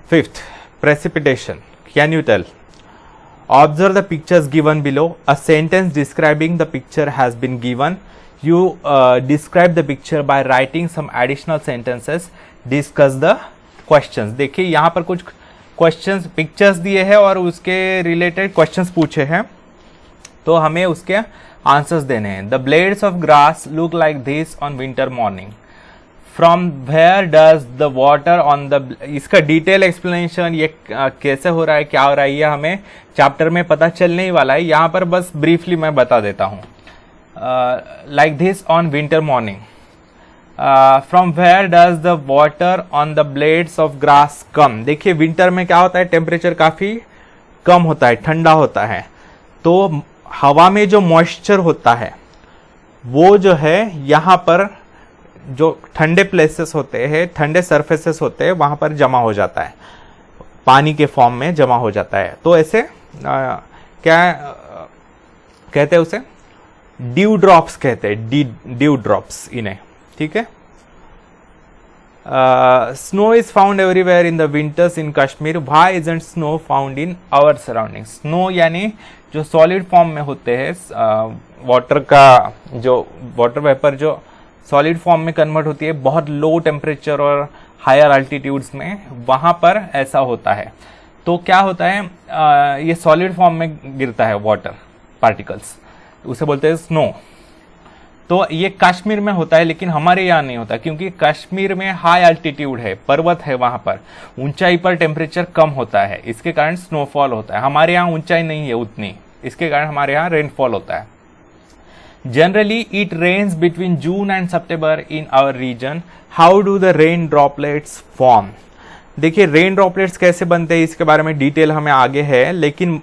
Fifth, precipitation. Can you tell? Observe the pictures given below. A sentence describing the picture has been given. You describe the picture by writing some additional sentences. Discuss the questions. देखिए यहाँ पर कुछ questions pictures दिए हैं और उसके related questions पूछे हैं, तो हमें उसके आंसर्स देने हैं. The blades of grass look like this on winter morning. From where does the water on the, इसका डिटेल एक्सप्लेनेशन ये कैसे हो रहा है, क्या हो रहा है, ये हमें चैप्टर में पता चलने ही वाला है. यहाँ पर बस ब्रीफली मैं बता देता हूँ. Like this on winter morning. From where does the water on the blades of grass come. देखिए विंटर में क्या होता है, टेम्परेचर काफी कम होता है, ठंडा होता है, तो हवा में जो मॉइस्चर होता है वो जो है यहाँ पर जो ठंडे प्लेसेस होते हैं, ठंडे सरफेसेस होते हैं, वहां पर जमा हो जाता है, पानी के फॉर्म में जमा हो जाता है. तो ऐसे क्या कहते हैं उसे, ड्यू ड्रॉप्स कहते हैं, ड्यू ड्रॉप्स इन्हें. ठीक है. Snow is found everywhere in the winters in Kashmir. Why isn't snow found in our surrounding. Snow यानी जो सॉलिड फॉर्म में होते हैं, वाटर का जो वाटर वेपर जो सॉलिड फॉर्म में कन्वर्ट होती है बहुत लो टेम्परेचर और हायर अल्टीट्यूड्स में, वहां पर ऐसा होता है. तो क्या होता है, ये सॉलिड फॉर्म में गिरता है वाटर पार्टिकल्स, उसे बोलते हैं स्नो. तो ये कश्मीर में होता है, लेकिन हमारे यहाँ नहीं होता, क्योंकि कश्मीर में हाई अल्टीट्यूड है, पर्वत है, वहां पर ऊंचाई पर टेम्परेचर कम होता है, इसके कारण स्नोफॉल होता है. हमारे यहाँ ऊंचाई नहीं है उतनी, इसके कारण हमारे यहाँ रेनफॉल होता है. Generally, it rains between June and September in our region. How do the rain droplets form? देखिए रेन ड्रॉपलेट्स कैसे बनते हैं इसके बारे में डिटेल हमें आगे है, लेकिन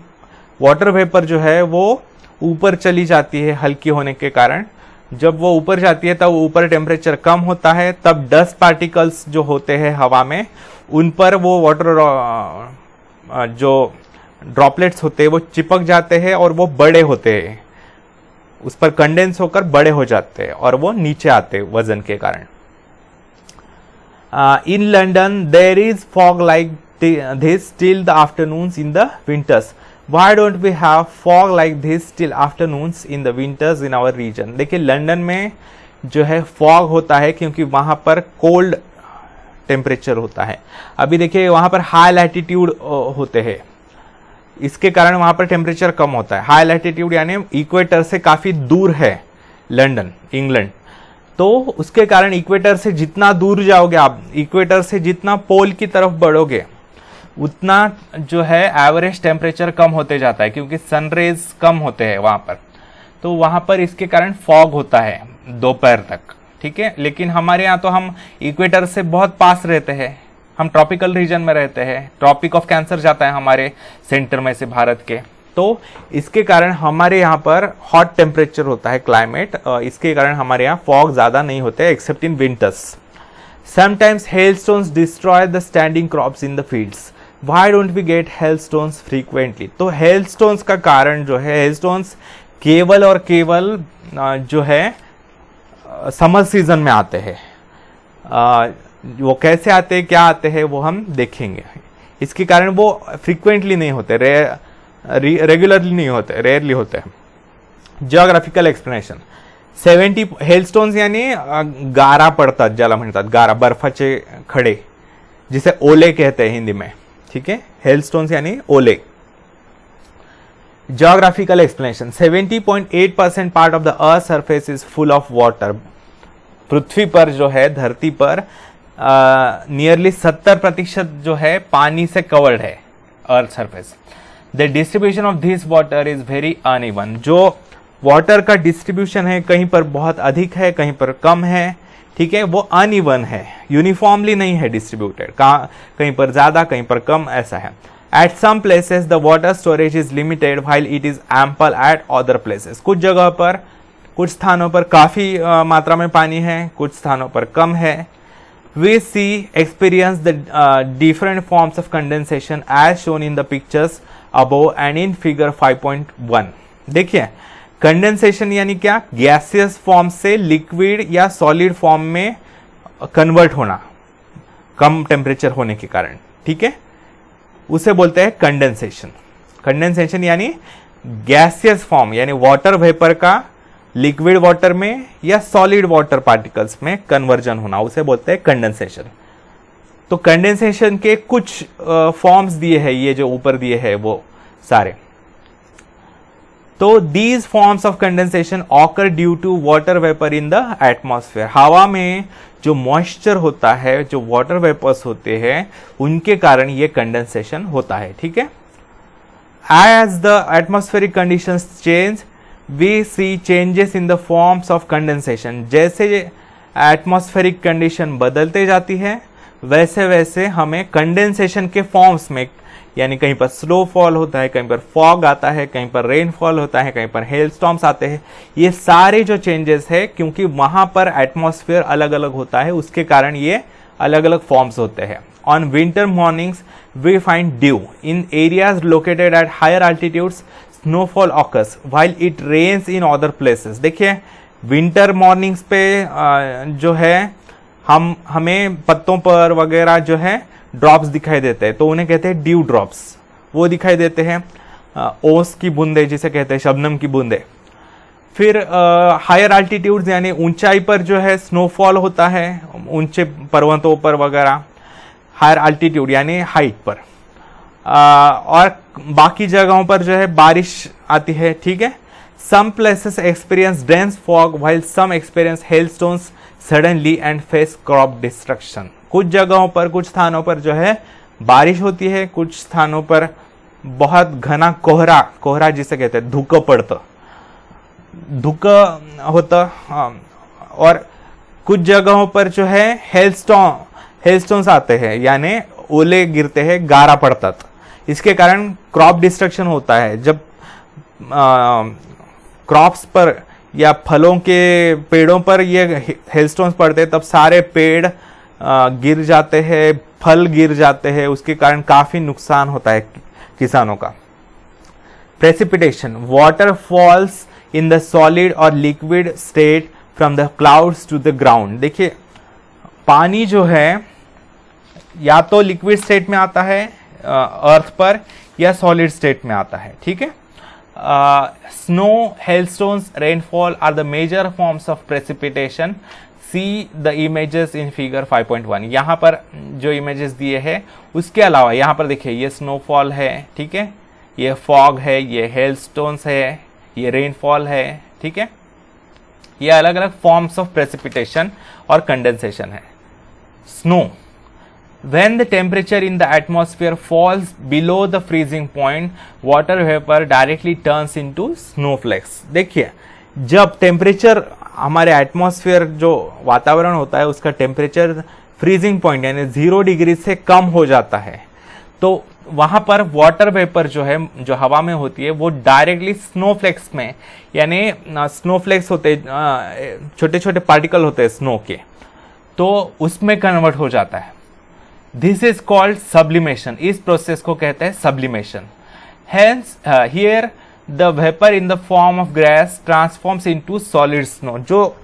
वाटर वेपर जो है वो ऊपर चली जाती है हल्की होने के कारण. जब वो ऊपर जाती है तब ऊपर टेम्परेचर कम होता है, तब डस्ट पार्टिकल्स जो होते हैं हवा में, उन पर वो वाटर जो ड्रॉपलेट्स होते हैं वो चिपक जाते हैं और वो बड़े होते हैं, उस पर कंडेंस होकर बड़े हो जाते हैं और वो नीचे आते हैं वजन के कारण. In London there is fog like this till the afternoons in the winters. Why don't we have fog like this till afternoons in the winters in our region. देखिए लंदन में जो है फॉग होता है क्योंकि वहां पर कोल्ड टेम्परेचर होता है. अभी देखिए वहां पर हाई लैटिट्यूड होते हैं, इसके कारण वहां पर टेम्परेचर कम होता है. हाई लैटिट्यूड यानी इक्वेटर से काफी दूर है लंदन, इंग्लैंड, तो उसके कारण इक्वेटर से जितना दूर जाओगे आप, इक्वेटर से जितना पोल की तरफ बढ़ोगे, उतना जो है एवरेज टेम्परेचर कम होते जाता है, क्योंकि सनरेज कम होते हैं वहां पर. तो वहां पर इसके कारण फॉग होता है दोपहर तक. ठीक है. लेकिन हमारे यहाँ तो हम इक्वेटर से बहुत पास रहते हैं, हम ट्रॉपिकल रीजन में रहते हैं, ट्रॉपिक ऑफ कैंसर जाता है हमारे सेंटर में से भारत के, तो इसके कारण हमारे यहाँ पर हॉट टेम्परेचर होता है क्लाइमेट, इसके कारण हमारे यहाँ फॉग ज्यादा नहीं होते except in winters. Sometimes hailstones destroy the standing crops in the fields. Why don't we get hailstones frequently. तो हेलस्टोन्स का कारण जो है, हेलस्टोन्स केवल और केवल जो है समर सीजन में आते हैं. वो कैसे आते हैं, क्या आते हैं, वो हम देखेंगे. इसके कारण वो फ्रीक्वेंटली नहीं होते, रेगुलरली नहीं होते, रेयरली होते हैं. Geographical explanation. 70 हेलस्टोन्स यानी गारा पडतात, ज्याला म्हणतात गारा, बर्फाचे खडे, जिसे ओले कहते हैं हिंदी में. ठीक है. हेलस्टोन्स यानी ओले. Geographical explanation. 70.8% part of the earth surface is full of water. पृथ्वी पर जो है, धरती पर नियरली 70% जो है पानी से कवर्ड है earth surface. The distribution of this water is very uneven. जो वाटर का डिस्ट्रीब्यूशन है, कहीं पर बहुत अधिक है, कहीं पर कम है. ठीक है. वो अनइवन है, यूनिफॉर्मली नहीं है डिस्ट्रीब्यूटेड, कहीं पर ज्यादा कहीं पर कम, ऐसा है. At some places the water storage is limited while it is ample at other places. कुछ जगह पर, कुछ स्थानों पर काफी मात्रा में पानी है, कुछ स्थानों पर कम है. We see experience the different forms of condensation as shown in the pictures above and in figure 5.1. देखिए कंडेंसेशन यानी क्या, गैसियस फॉर्म से लिक्विड या सॉलिड फॉर्म में कन्वर्ट होना कम टेम्परेचर होने के कारण. ठीक है. उसे बोलते हैं कंडेंसेशन। कंडेंसेशन यानी गैसियस फॉर्म यानी वाटर वेपर का लिक्विड वाटर में या सॉलिड वाटर पार्टिकल्स में कन्वर्जन होना, उसे बोलते हैं कंडेंसेशन। तो कंडेंसेशन के कुछ फॉर्म्स दिए हैं, ये जो ऊपर दिए हैं वो सारे। तो these forms of condensation occur due to water vapour in the atmosphere. हवा में जो मॉइस्चर होता है, जो वाटर वेपर्स होते हैं, उनके कारण ये कंडेंसेशन होता है। ठीक है। As the atmospheric conditions change we see changes in the forms of condensation. जैसे एटमॉस्फेरिक कंडीशन बदलते जाती है वैसे वैसे हमें कंडेंसेशन के फॉर्म्स में, यानी कहीं पर स्नोफॉल होता है, कहीं पर फॉग आता है, कहीं पर रेनफॉल होता है, कहीं पर हेलस्टॉर्म्स आते हैं, ये सारे जो चेंजेस है क्योंकि वहां पर एटमॉस्फेयर अलग अलग होता है, उसके कारण ये अलग अलग फॉर्म्स होते हैं। On winter mornings we find dew in areas located at higher altitudes snowfall occurs while it rains in other places. देखिए विंटर मॉर्निंग्स पे जो है हमें पत्तों पर वगैरह जो है ड्रॉप्स दिखाई देते हैं, तो उन्हें कहते हैं ड्यू ड्रॉप्स, वो दिखाई देते हैं। ओस की बूंदे जिसे कहते हैं, शबनम की बूंदे। फिर हायर अल्टीट्यूड्स यानी ऊंचाई पर जो है स्नोफॉल होता है, ऊंचे पर्वतों पर वगैरह, हायर अल्टीट्यूड यानी हाइट पर। और बाकी जगहों पर जो है बारिश आती है। ठीक है। Some places experience dense fog while some experience hailstones suddenly and face crop destruction. कुछ जगहों पर, कुछ स्थानों पर जो है बारिश होती है, कुछ स्थानों पर बहुत घना कोहरा, कोहरा जिसे कहते हैं धुक पड़ता, धुक होता। और कुछ जगहों पर जो है हेलस्टोन्स आते हैं, यानी ओले गिरते हैं, गारा पड़ता। इसके कारण क्रॉप डिस्ट्रक्शन होता है। जब क्रॉप्स पर या फलों के पेड़ों पर ये हेलस्टोन्स पड़ते हैं, तब सारे पेड़ गिर जाते हैं, फल गिर जाते हैं, उसके कारण काफी नुकसान होता है किसानों का। Precipitation water falls in the solid और liquid state from the clouds to the ground. देखिए पानी जो है या तो लिक्विड स्टेट में आता है अर्थ पर, या सॉलिड स्टेट में आता है। ठीक है। Snow, hailstones, rainfall are the major forms of precipitation. See the images in figure 5.1। यहाँ पर जो इमेजेस दिए हैं उसके अलावा यहाँ पर देखिए ये स्नोफॉल है, ठीक है, ये फॉग है, ये हेलस्टोन्स है, ये रेनफॉल है। ठीक है। ये अलग अलग फॉर्म्स ऑफ प्रेसिपिटेशन और कंडेंसेशन है। Snow, when the temperature in the atmosphere falls below the freezing point, water vapor directly turns into snowflakes। देखिए जब टेम्परेचर हमारे एटमॉस्फेयर जो वातावरण होता है उसका टेम्परेचर फ्रीजिंग पॉइंट यानी 0 डिग्री से कम हो जाता है, तो वहां पर वाटर वेपर जो है, जो हवा में होती है, वो डायरेक्टली स्नोफ्लेक्स में, यानी स्नोफ्लेक्स होते छोटे छोटे पार्टिकल होते हैं स्नो के, तो उसमें कन्वर्ट हो जाता है। This is called sublimation. इस प्रोसेस को कहते हैं sublimation. Hence here the vapour in the form of gas transforms into solid snow. जो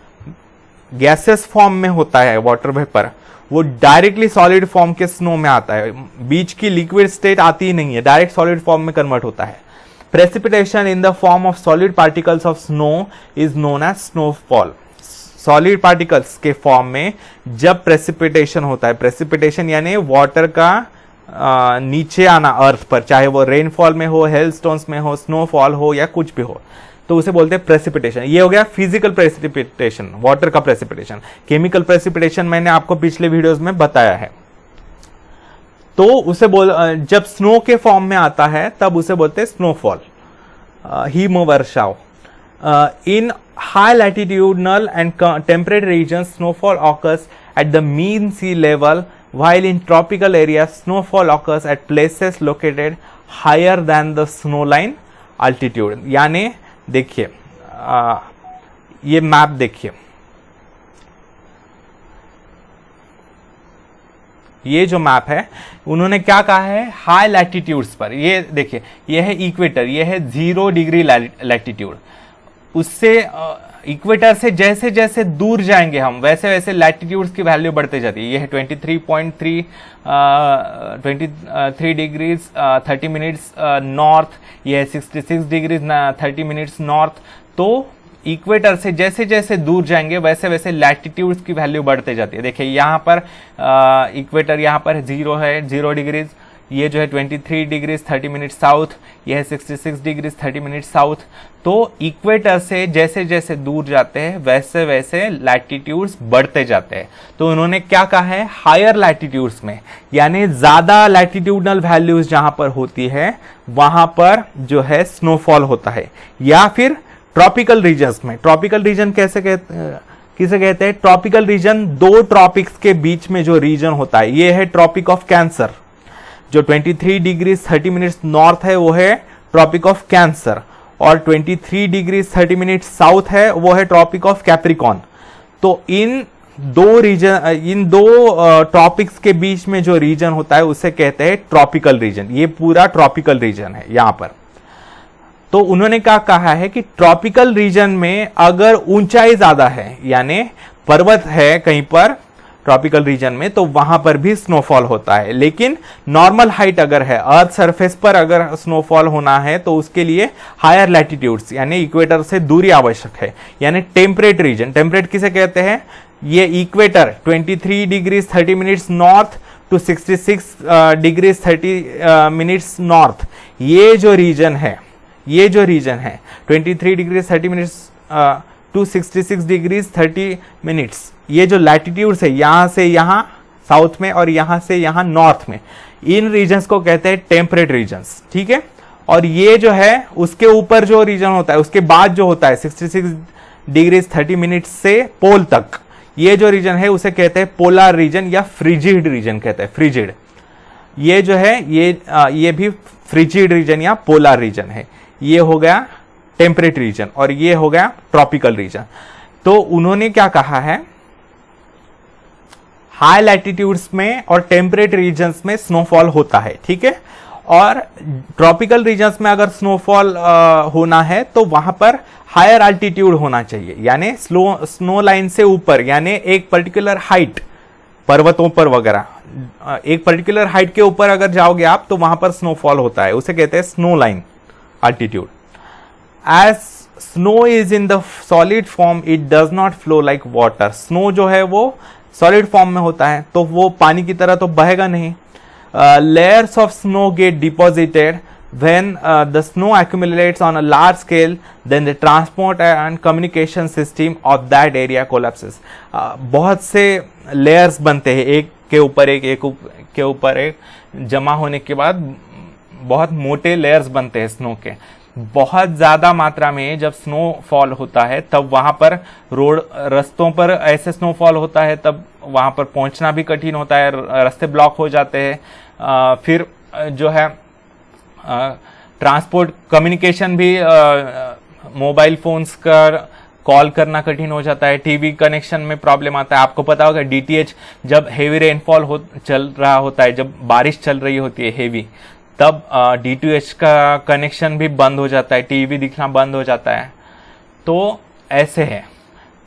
गैसेस फॉर्म में होता है वाटर वेपर, वो डायरेक्टली सॉलिड फॉर्म के स्नो में आता है, बीच की लिक्विड स्टेट आती ही नहीं है, डायरेक्ट सॉलिड फॉर्म में कन्वर्ट होता है। Precipitation in the form of solid particles of snow is known as snowfall. Solid particles के फॉर्म में जब प्रेसिपिटेशन होता है, प्रेसिपिटेशन यानी वाटर का नीचे आना अर्थ पर, चाहे वो रेनफॉल में हो, हेलस्टोन्स में हो, स्नोफॉल हो या कुछ भी हो, तो उसे बोलते हैं प्रेसिपिटेशन। ये हो गया फिजिकल प्रेसिपिटेशन, वाटर का प्रेसिपिटेशन। केमिकल प्रेसिपिटेशन मैंने आपको पिछले वीडियोस में बताया है। तो उसे जब स्नो के फॉर्म में आता है तब उसे बोलते हैं snowfall, हिमवर्षाव। In high latitudinal and temperate regions, snowfall occurs at the mean sea level, while in tropical areas, snowfall occurs at places located higher than the snow line altitude। यानी देखिए ये मैप देखिए, ये जो मैप है उन्होंने क्या कहा है, हाई लैटिट्यूड्स पर। ये देखिए ये है इक्वेटर, ये है 0 डिग्री लैटिट्यूड, उससे इक्वेटर से जैसे जैसे दूर जाएंगे हम वैसे वैसे लैटिट्यूड्स की वैल्यू बढ़ते जाती है। ये है 23 डिग्रीज 30 मिनट्स नॉर्थ, ये है 66 डिग्रीज 30 मिनट्स नॉर्थ। तो इक्वेटर से जैसे जैसे दूर जाएंगे वैसे वैसे लैटिट्यूड्स की वैल्यू बढ़ते जाती है। देखिए यहाँ पर इक्वेटर यहाँ पर 0 है 0 डिग्रीज, ये जो है 23 डिग्रीज 30 मिनट साउथ, यह है 66 डिग्रीज 30 मिनट साउथ। तो इक्वेटर से जैसे जैसे दूर जाते हैं वैसे वैसे लैटिट्यूड्स बढ़ते जाते हैं। तो उन्होंने क्या कहा है, हायर लैटिट्यूड्स में यानी ज्यादा लैटिट्यूडनल वैल्यूज जहां पर होती है वहां पर जो है स्नोफॉल होता है। या फिर ट्रॉपिकल रीजन्स में, ट्रॉपिकल रीजन किसे कहते हैं, ट्रॉपिकल रीजन दो ट्रॉपिक्स के बीच में जो रीजन होता है, ये है ट्रॉपिक ऑफ कैंसर। जो 23 डिग्री 30 मिनट्स नॉर्थ है वो है ट्रॉपिक ऑफ कैंसर, और 23 डिग्री 30 मिनट साउथ है वो है ट्रॉपिक ऑफ कैप्रिकॉन। तो इन दो ट्रॉपिक्स के बीच में जो रीजन होता है उसे कहते हैं ट्रॉपिकल रीजन। ये पूरा ट्रॉपिकल रीजन है यहां पर। तो उन्होंने क्या कहा है कि ट्रॉपिकल रीजन में अगर ऊंचाई ज्यादा है यानी पर्वत है कहीं पर ट्रॉपिकल रीजन में, तो वहां पर भी स्नोफॉल होता है। लेकिन नॉर्मल हाइट अगर है, अर्थ सरफेस पर अगर स्नोफॉल होना है तो उसके लिए हायर लैटिट्यूड्स यानी इक्वेटर से दूरी आवश्यक है। यानी टेम्परेट रीजन, टेम्परेट किसे कहते हैं, ये equator 23 degree 30 minutes north to 66 degree 30 minutes north, ये जो रीजन है 23 degree 30 minutes to 66 degrees 30 minutes, ये जो लैटिट्यूड्स है यहां से यहां साउथ में और यहां से यहां नॉर्थ में, इन रीजन्स को कहते हैं टेम्परेट रीजन्स। ठीक है। और ये जो है उसके ऊपर जो रीजन होता है, उसके बाद जो होता है 66 डिग्रीज 30 मिनट्स से पोल तक, ये जो रीजन है उसे कहते हैं पोलर रीजन या फ्रिजिड रीजन कहते हैं, फ्रिजिड। ये जो है ये भी फ्रिजिड रीजन या पोलर रीजन है। ये हो गया टेम्परेट रीजन और ये हो गया ट्रॉपिकल रीजन। तो उन्होंने क्या कहा है, हाई लैटिट्यूड्स में और टेम्परेट रीजन्स में स्नोफॉल होता है। ठीक है। और ट्रॉपिकल रीजन्स में अगर स्नोफॉल होना है तो वहां पर हायर अल्टीट्यूड होना चाहिए, यानी स्नो लाइन से ऊपर, यानी एक पर्टिकुलर हाइट, पर्वतों पर वगैरह एक पर्टिकुलर हाइट के ऊपर अगर जाओगे आप तो वहां पर स्नोफॉल होता है, उसे कहते हैं snow line altitude. As snow is in the solid form, it does not flow like water. Snow जो है वो solid form में होता है तो वो पानी की तरह तो बहेगा नहीं। Layers of snow get deposited when the snow accumulates on a large scale, then the transport and communication system of that area collapses. बहुत से layers बनते हैं, एक के ऊपर के ऊपर एक जमा होने के बाद बहुत मोटे layers बनते हैं स्नो के। बहुत ज्यादा मात्रा में जब स्नोफॉल होता है तब वहां पर रस्तों पर ऐसे स्नोफॉल होता है तब वहां पर पहुंचना भी कठिन होता है, रास्ते ब्लॉक हो जाते हैं। फिर जो है ट्रांसपोर्ट कम्युनिकेशन भी, मोबाइल फोन्स का कॉल करना कठिन हो जाता है, टीवी कनेक्शन में प्रॉब्लम आता है। आपको पता होगा डीटीएच जब हेवी रेनफॉल चल रहा होता है, जब बारिश चल रही होती है हेवी, तब डीटीएच का कनेक्शन भी बंद हो जाता है, टीवी दिखना बंद हो जाता है। तो ऐसे है।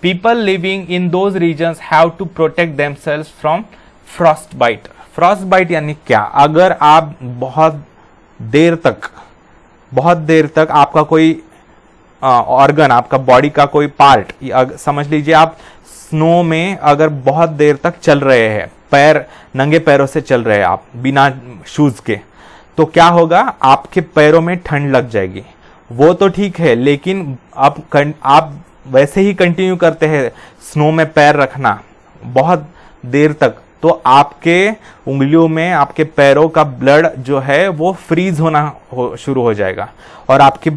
People living in those regions have to protect themselves from frostbite. Frostbite यानी क्या, अगर आप बहुत देर तक आपका कोई ऑर्गन, आपका बॉडी का कोई पार्ट, समझ लीजिए आप स्नो में अगर बहुत देर तक चल रहे हैं, नंगे पैरों से चल रहे हैं आप बिना शूज के, तो क्या होगा, आपके पैरों में ठंड लग जाएगी। वो तो ठीक है, लेकिन आप वैसे ही कंटिन्यू करते हैं स्नो में पैर रखना बहुत देर तक, तो आपके उंगलियों में, आपके पैरों का ब्लड जो है वो फ्रीज होना शुरू हो जाएगा और आपकी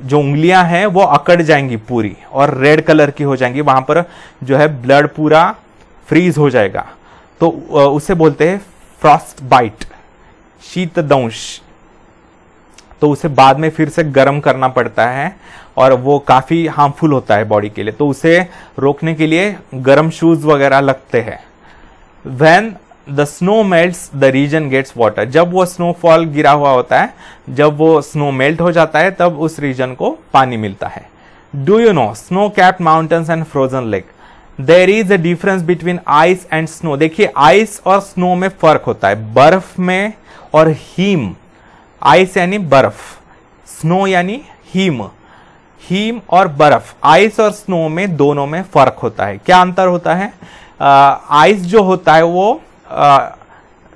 जो उंगलियां हैं वो अकड़ जाएंगी पूरी और रेड कलर की हो जाएंगी, वहां पर जो है ब्लड पूरा फ्रीज हो जाएगा। तो उसे बोलते हैं फ्रॉस्ट बाइट, शीतदंश। तो उसे बाद में फिर से गर्म करना पड़ता है और वो काफी हार्मफुल होता है बॉडी के लिए, तो उसे रोकने के लिए गर्म शूज वगैरह लगते हैं। When the snow melts, the region gets water. जब वो स्नोफॉल गिरा हुआ होता है, जब वो स्नो मेल्ट हो जाता है तब उस रीजन को पानी मिलता है। Do you know snow capped mountains and frozen lake, there is a difference between ice and snow. देखिए आइस और स्नो में फर्क होता है, बर्फ में और हिम। आइस यानी बर्फ, स्नो यानी हिम। हिम और बर्फ, आइस और स्नो में दोनों में फर्क होता है। क्या अंतर होता है? आइस जो होता है वो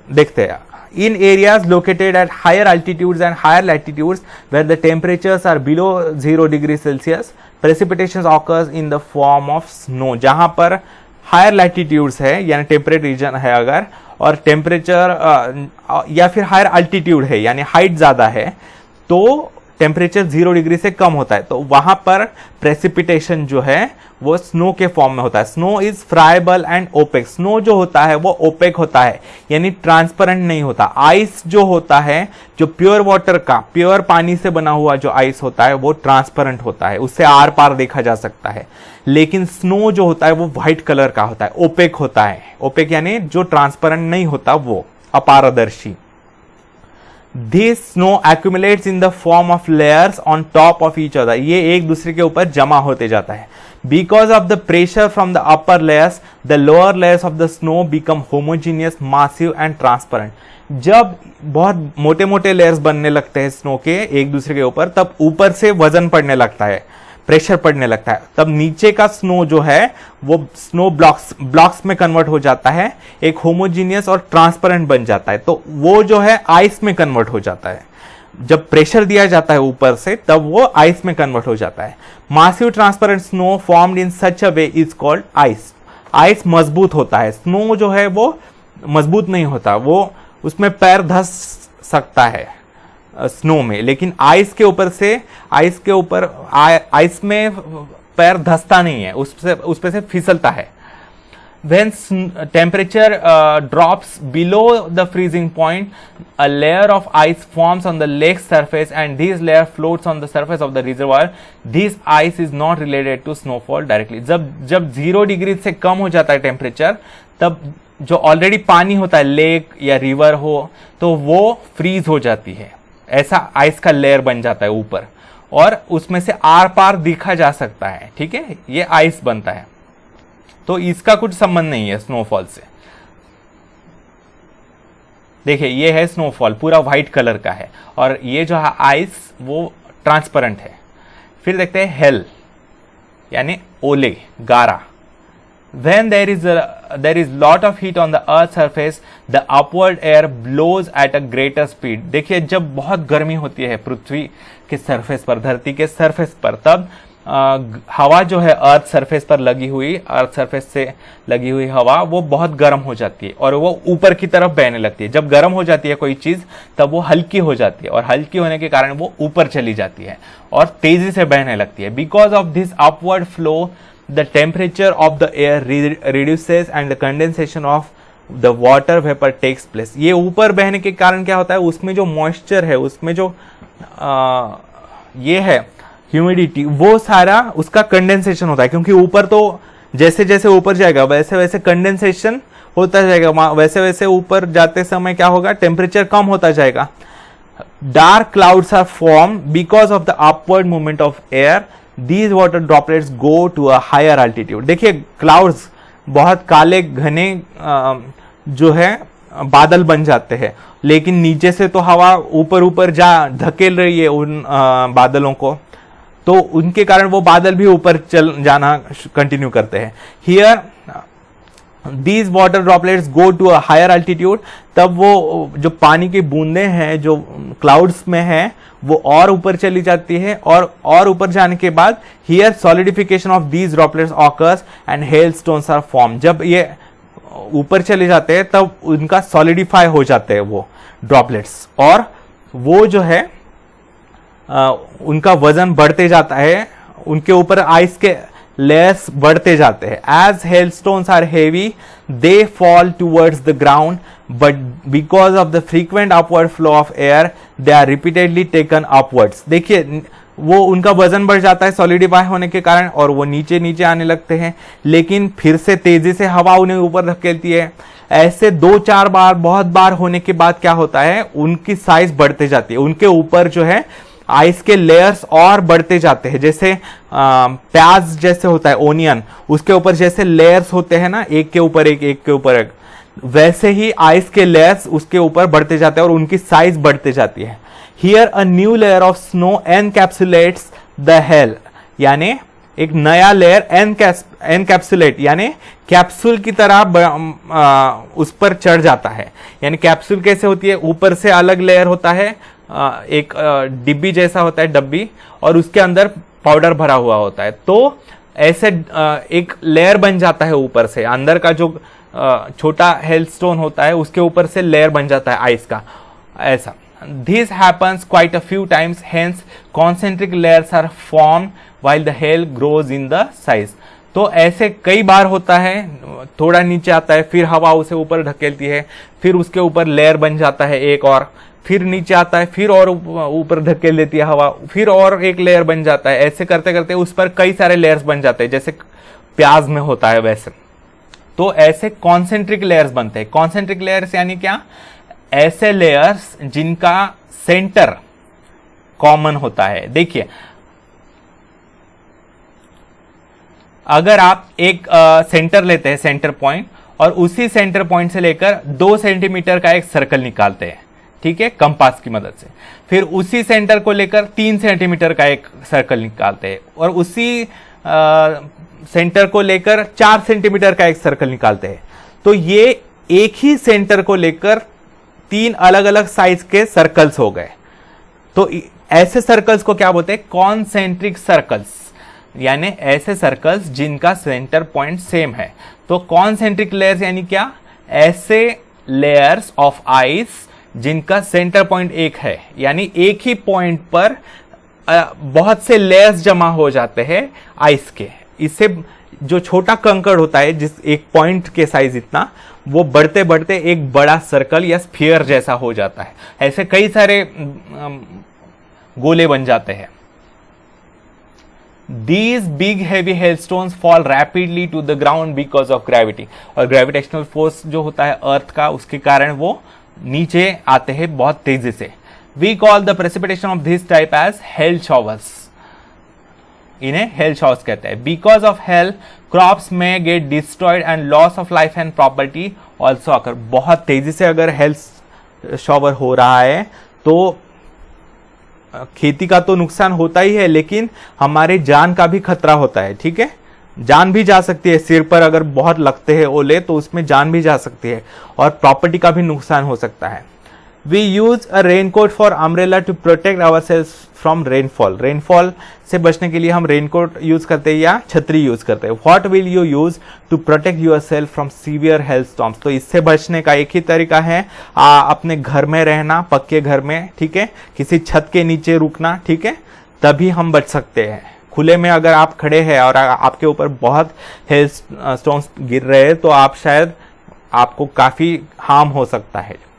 देखते हैं, in areas located at higher altitudes and higher latitudes where the temperatures are below 0 degrees Celsius, precipitation occurs in the form of snow। जहां पर हायर लैटिट्यूड्स है यानी टेम्परेट रीजन है अगर, और टेम्परेचर या फिर हायर अल्टीट्यूड है यानी हाइट ज्यादा है, तो टेम्परेचर 0 डिग्री से कम होता है, तो वहां पर प्रेसिपिटेशन जो है वो स्नो के फॉर्म में होता है। Snow is friable and opaque. Snow जो होता है वो ओपेक होता है यानी ट्रांसपेरेंट नहीं होता। आइस जो होता है, जो प्योर वाटर का, प्योर पानी से बना हुआ जो आइस होता है वो ट्रांसपेरेंट होता है, उससे आर पार देखा जा सकता है। लेकिन स्नो जो होता है वो व्हाइट कलर का होता है, ओपेक होता है। ओपेक यानी जो ट्रांसपेरेंट नहीं होता, वो अपारदर्शी। This snow accumulates in the form of layers on top of each other। ये एक दूसरे के ऊपर जमा होते जाता है। Because of the pressure from the upper layers, the lower layers of the snow become homogeneous, massive and transparent। जब बहुत मोटे मोटे लेयर्स बनने लगते हैं स्नो के एक दूसरे के ऊपर, तब ऊपर से वजन पड़ने लगता है, प्रेशर पड़ने लगता है, तब नीचे का स्नो जो है वो स्नो ब्लॉक्स में कन्वर्ट हो जाता है, एक होमोजीनियस और ट्रांसपेरेंट बन जाता है, तो वो जो है आइस में कन्वर्ट हो जाता है। जब प्रेशर दिया जाता है ऊपर से तब वो आइस में कन्वर्ट हो जाता है। Massive transparent snow formed in such a way is called ice. Ice मजबूत होता है, स्नो जो है वो मजबूत नहीं होता, वो उसमें पैर धस सकता है स्नो में, लेकिन आइस के ऊपर आइस में पैर धसता नहीं है, उस पे से फिसलता है। When temperature drops below the freezing point, a layer of ice forms on the lake's surface and this layer floats on the surface of the reservoir। This ice is not related to snowfall directly। जब 0 degree से कम हो जाता है temperature, तब जो already पानी होता है, लेक या रिवर हो, तो वो फ्रीज हो जाती है, ऐसा आइस का लेयर बन जाता है ऊपर, और उसमें से आर पार दिखा जा सकता है। ठीक है, ये आइस बनता है, तो इसका कुछ संबंध नहीं है स्नोफॉल से। देखिए ये है स्नोफॉल, पूरा व्हाइट कलर का है, और ये जो है आइस वो ट्रांसपेरेंट है। फिर देखते हैं हेल यानी ओले, गारा। When there is lot of heat on the earth's surface, the upward air blows at a greater speed। देखिए जब बहुत गर्मी होती है पृथ्वी के सरफेस पर, धरती के सरफेस पर, तब हवा जो है अर्थ सरफेस से लगी हुई हवा वो बहुत गर्म हो जाती है और वो ऊपर की तरफ बहने लगती है। जब गर्म हो जाती है कोई चीज तब वो हल्की हो जाती है, और हल्की होने के कारण वो ऊपर चली जाती है और तेजी से बहने लगती है। Because of this upward flow the temperature of the air reduces and the condensation of the water vapor takes place। ये ऊपर बहने के कारण क्या होता है, उसमें जो मॉइस्चर है, उसमें जो ये है ह्यूमिडिटी, वो सारा उसका कंडेंसेशन होता है, क्योंकि ऊपर तो जैसे जैसे ऊपर जाएगा वैसे वैसे कंडेंसेशन होता जाएगा, वैसे वैसे ऊपर जाते समय क्या होगा, टेम्परेचर कम होता जाएगा। Dark clouds are form because of the upward movement of air. These water droplets go to a higher altitude। देखिए क्लाउड्स बहुत काले घने जो है बादल बन जाते हैं, लेकिन नीचे से तो हवा ऊपर जा धकेल रही है उन बादलों को, तो उनके कारण वो बादल भी ऊपर चल जाना कंटिन्यू करते हैं। Here these water droplets go to a higher altitude। तब वो जो पानी की बूंदें हैं जो क्लाउड्स में है वो और ऊपर चली जाती है, और ऊपर जाने के बाद here solidification of these droplets occurs and hailstones are formed। जब ये ऊपर चले जाते हैं तब उनका सॉलिडिफाई हो जाते हैं वो ड्रॉपलेट्स, और वो जो है उनका वजन बढ़ते जाता है, उनके ऊपर आइस के लेयर्स बढ़ते जाते हैं। As hailstones are heavy they fall towards the ground, but because of the frequent upward flow of air they are repeatedly taken upwards. देखिए वो उनका वजन बढ़ जाता है सॉलिडिफाई होने के कारण, और वो नीचे नीचे आने लगते हैं, लेकिन फिर से तेजी से हवा उन्हें ऊपर धकेलती है। ऐसे 2-4 बार, बहुत बार होने के बाद क्या होता है, उनकी साइज बढ़ते जाती है, उनके ऊपर जो है आइस के लेयर्स और बढ़ते जाते हैं। जैसे प्याज जैसे होता है ओनियन, उसके ऊपर जैसे लेयर्स होते हैं ना, एक के ऊपर एक, एक के ऊपर एक, वैसे ही आइस के लेयर्स उसके ऊपर बढ़ते जाते हैं और उनकी साइज बढ़ते जाती है। Here a new layer of snow encapsulates the hail, यानी एक नया लेयर एनकैप्सुलेट यानी कैप्सूल की तरह उस पर चढ़ जाता है। यानी कैप्सूल कैसे होती है, ऊपर से अलग लेयर होता है, एक डिब्बी जैसा होता है डब्बी, और उसके अंदर पाउडर भरा हुआ होता है। तो ऐसे एक लेयर बन जाता है ऊपर से, अंदर का जो छोटा हेलस्टोन होता है उसके ऊपर से लेयर बन जाता है आइस का, ऐसा। This happens quite a few times, hence concentric layers are formed while the hail grows in the size. तो ऐसे कई बार होता है, थोड़ा नीचे आता है, फिर हवा उसे ऊपर ढकेलती है, फिर उसके ऊपर लेयर बन जाता है एक और, फिर नीचे आता है, फिर और ऊपर धकेल देती है हवा, फिर और एक लेयर बन जाता है। ऐसे करते करते उस पर कई सारे लेयर्स बन जाते हैं, जैसे प्याज में होता है वैसे। तो ऐसे कॉन्सेंट्रिक लेयर्स बनते हैं। कॉन्सेंट्रिक लेयर्स यानी क्या, ऐसे लेयर्स जिनका सेंटर कॉमन होता है। देखिए, अगर आप एक सेंटर लेते हैं, सेंटर पॉइंट, और उसी सेंटर पॉइंट से लेकर 2 सेंटीमीटर का एक सर्कल निकालते हैं, ठीक है, कंपास की मदद से, फिर उसी सेंटर को लेकर 3 सेंटीमीटर का एक सर्कल निकालते हैं, और उसी सेंटर को लेकर 4 सेंटीमीटर का एक सर्कल निकालते हैं, तो ये एक ही सेंटर को लेकर 3 अलग अलग साइज के सर्कल्स हो गए। तो ऐसे सर्कल्स को क्या बोलते हैं, कॉन्सेंट्रिक सर्कल्स, यानी ऐसे सर्कल्स जिनका सेंटर पॉइंट सेम है। तो कॉन्सेंट्रिक लेयर्स यानी क्या, ऐसे लेयर्स ऑफ आइस जिनका सेंटर पॉइंट एक है, यानी एक ही पॉइंट पर बहुत से लेयर्स जमा हो जाते हैं आइस के। इससे जो छोटा कंकड़ होता है, जिस एक पॉइंट के साइज इतना, वो बढ़ते बढ़ते एक बड़ा सर्कल या स्फीयर जैसा हो जाता है। ऐसे कई सारे गोले बन जाते हैं। These big heavy hailstones fall rapidly to the ground because of gravity, और ग्रेविटेशनल फोर्स जो होता है अर्थ का, उसके कारण वो नीचे आते हैं बहुत तेजी से। We call the precipitation of this type as hail showers, इन्हें हेल शॉवर्स कहते हैं। बिकॉज ऑफ हेल क्रॉप्स में get destroyed and loss of life and property also अकर। बहुत तेजी से अगर हेल शॉवर हो रहा है तो खेती का तो नुकसान होता ही है, लेकिन हमारे जान का भी खतरा होता है, ठीक है, जान भी जा सकती है। सिर पर अगर बहुत लगते हैं ओले तो उसमें जान भी जा सकती है, और प्रॉपर्टी का भी नुकसान हो सकता है। We use a raincoat for umbrella to protect ourselves from rainfall. Rainfall से बचने के लिए हम रेनकोट यूज करते हैं या छतरी यूज करते हैं। What will you use to protect yourself from severe hailstorms? तो इससे बचने का एक ही तरीका है, अपने घर में रहना, पक्के घर में, ठीक है, किसी छत के नीचे रुकना, ठीक है, तभी हम बच सकते हैं। खुले में अगर आप खड़े हैं और आपके ऊपर बहुत हेलस्टॉर्म्स गिर रहे हैं तो आप शायद आपको काफी हार्म हो सकता है।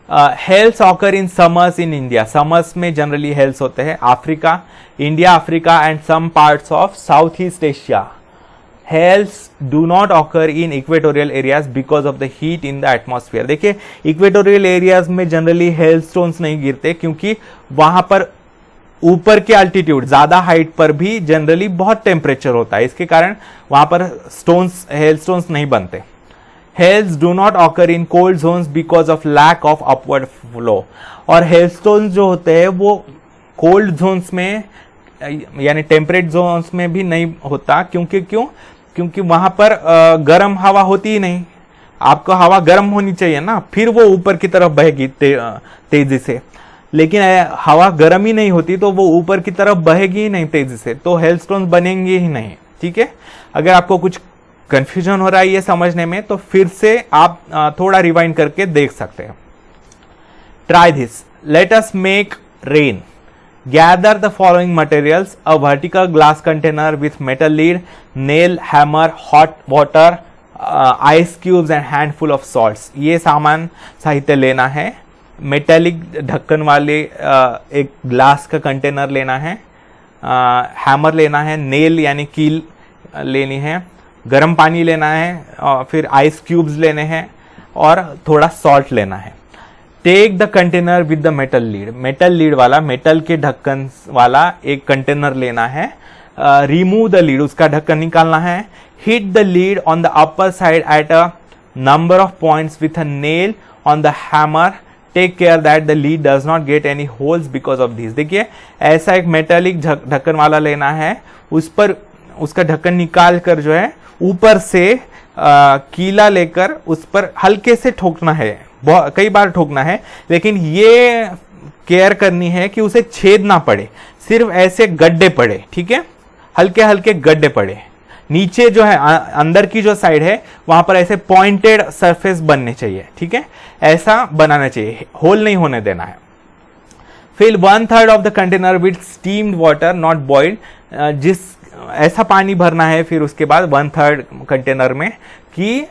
Hails occur in summers in India. Summers में जनरली हेल्स होते हैं Africa, India, Africa and some parts of south east Asia. Hails do not occur in equatorial areas because of the heat in the atmosphere. देखिए, equatorial areas में generally hailstones नहीं गिरते, क्योंकि वहां पर ऊपर के अल्टीट्यूड, ज्यादा हाइट पर भी जनरली बहुत टेम्परेचर होता है, इसके कारण वहां पर हेलस्टोन्स नहीं बनते। Hails do not occur in cold zones because of lack of upward flow. और hailstones जो होते हैं वो कोल्ड जोन्स में यानी टेम्परेट जोन्स में भी नहीं होता। क्योंकि वहां पर गर्म हवा होती ही नहीं। आपको हवा गर्म होनी चाहिए ना, फिर वो ऊपर की तरफ बहेगी तेजी से, लेकिन हवा गर्म ही नहीं होती तो वो ऊपर की तरफ बहेगी ही नहीं तेजी से, तो हेलस्टोन्स बनेंगे ही नहीं, ठीक है। अगर आपको कुछ कंफ्यूजन हो रहा है ये समझने में तो फिर से आप थोड़ा रिवाइंड करके देख सकते हैं। Try this, let us make rain. Gather the following materials, a vertical glass container with metal lead, nail, hammer, hot water, ice cubes and handful of salts. ये सामान साहित्य लेना है। मेटेलिक ढक्कन वाले एक ग्लास का कंटेनर लेना है, हैमर लेना है, नेल यानी कील लेनी है, गर्म पानी लेना है, और फिर आइस क्यूब्स लेने हैं और थोड़ा सॉल्ट लेना है। Take the container with the metal lid, metal lid वाला, मेटल के ढक्कन वाला एक कंटेनर लेना है, रिमूव द लीड, उसका ढक्कन निकालना है, hit the lid on the upper side at a number of points with a nail on the hammer, take care that the lid does not get any holes because of this. देखिए ऐसा एक metallic ढक्कन वाला लेना है, उस पर उसका ढक्कन निकाल कर जो है ऊपर से कीला लेकर उस पर हल्के से ठोकना है, कई बार ठोकना है, लेकिन ये केयर करनी है कि उसे छेद ना पड़े, सिर्फ ऐसे गड्ढे पड़े, ठीक है, हल्के हल्के गड्ढे पड़े, नीचे जो है अंदर की जो साइड है वहां पर ऐसे पॉइंटेड सरफेस बनने चाहिए, ठीक है, ऐसा बनाना चाहिए, होल नहीं होने देना है। Fill 1/3 of the container with steamed water not boiled, जिस ऐसा पानी भरना है फिर उसके बाद 1/3 कंटेनर में कि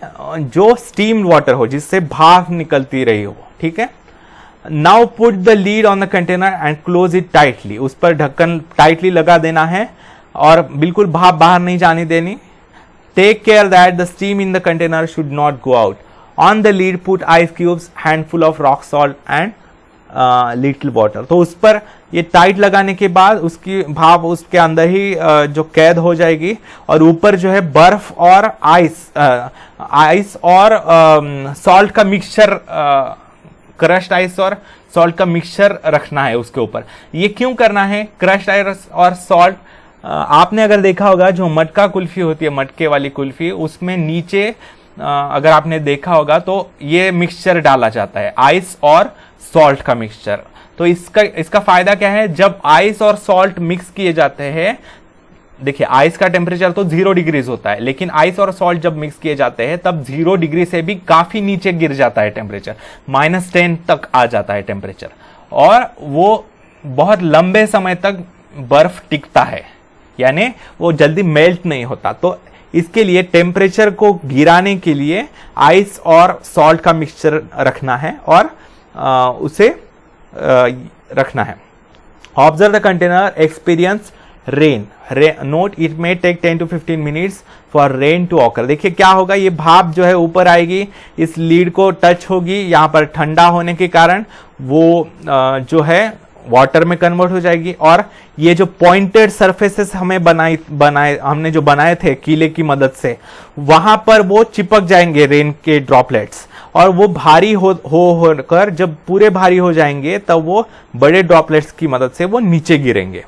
जो स्टीम्ड वाटर हो, जिससे भाप निकलती रही हो, ठीक है। Now put the lid on the container and close it tightly, उस पर ढक्कन टाइटली लगा देना है और बिल्कुल भाप बाहर नहीं जाने देनी। Take care that the steam in the container should not go out. On the lid put ice cubes, handful of rock salt and little water. तो उस पर ये टाइट लगाने के बाद उसकी भाप उसके अंदर ही जो कैद हो जाएगी, और ऊपर जो है बर्फ और आइस और सॉल्ट का मिक्सचर, क्रश्ड आइस और सॉल्ट का मिक्सचर रखना है उसके ऊपर। ये क्यों करना है? क्रश्ड आइस और सॉल्ट, आपने अगर देखा होगा जो मटका कुल्फी होती है, मटके वाली कुल्फी, उसमें नीचे अगर आपने देखा होगा तो ये मिक्सचर डाला जाता है, आइस और सॉल्ट का मिक्सचर। तो इसका फायदा क्या है? जब आइस और सॉल्ट मिक्स किए जाते हैं, देखिए आइस का टेम्परेचर तो 0 डिग्रीज होता है, लेकिन आइस और सॉल्ट जब मिक्स किए जाते हैं तब 0 डिग्री से भी काफी नीचे गिर जाता है टेम्परेचर, -10 तक आ जाता है टेम्परेचर, और वो बहुत लंबे समय तक बर्फ टिकता है, यानी वो जल्दी मेल्ट नहीं होता। तो इसके लिए टेम्परेचर को गिराने के लिए आइस और सॉल्ट का मिक्सचर रखना है और उसे रखना है। Observe the container, experience rain, note it may take 10 to 15 minutes for rain to occur. देखिए क्या होगा, ये भाप जो है ऊपर आएगी, इस लीड को टच होगी, यहाँ पर ठंडा होने के कारण वो जो है वाटर में कन्वर्ट हो जाएगी, और ये जो पॉइंटेड सरफेसेस हमने जो बनाए थे कीले की मदद से, वहां पर वो चिपक जाएंगे रेन के ड्रॉपलेट्स, और वो भारी होकर जब पूरे भारी हो जाएंगे तब वो बड़े ड्रॉपलेट्स की मदद से वो नीचे गिरेंगे।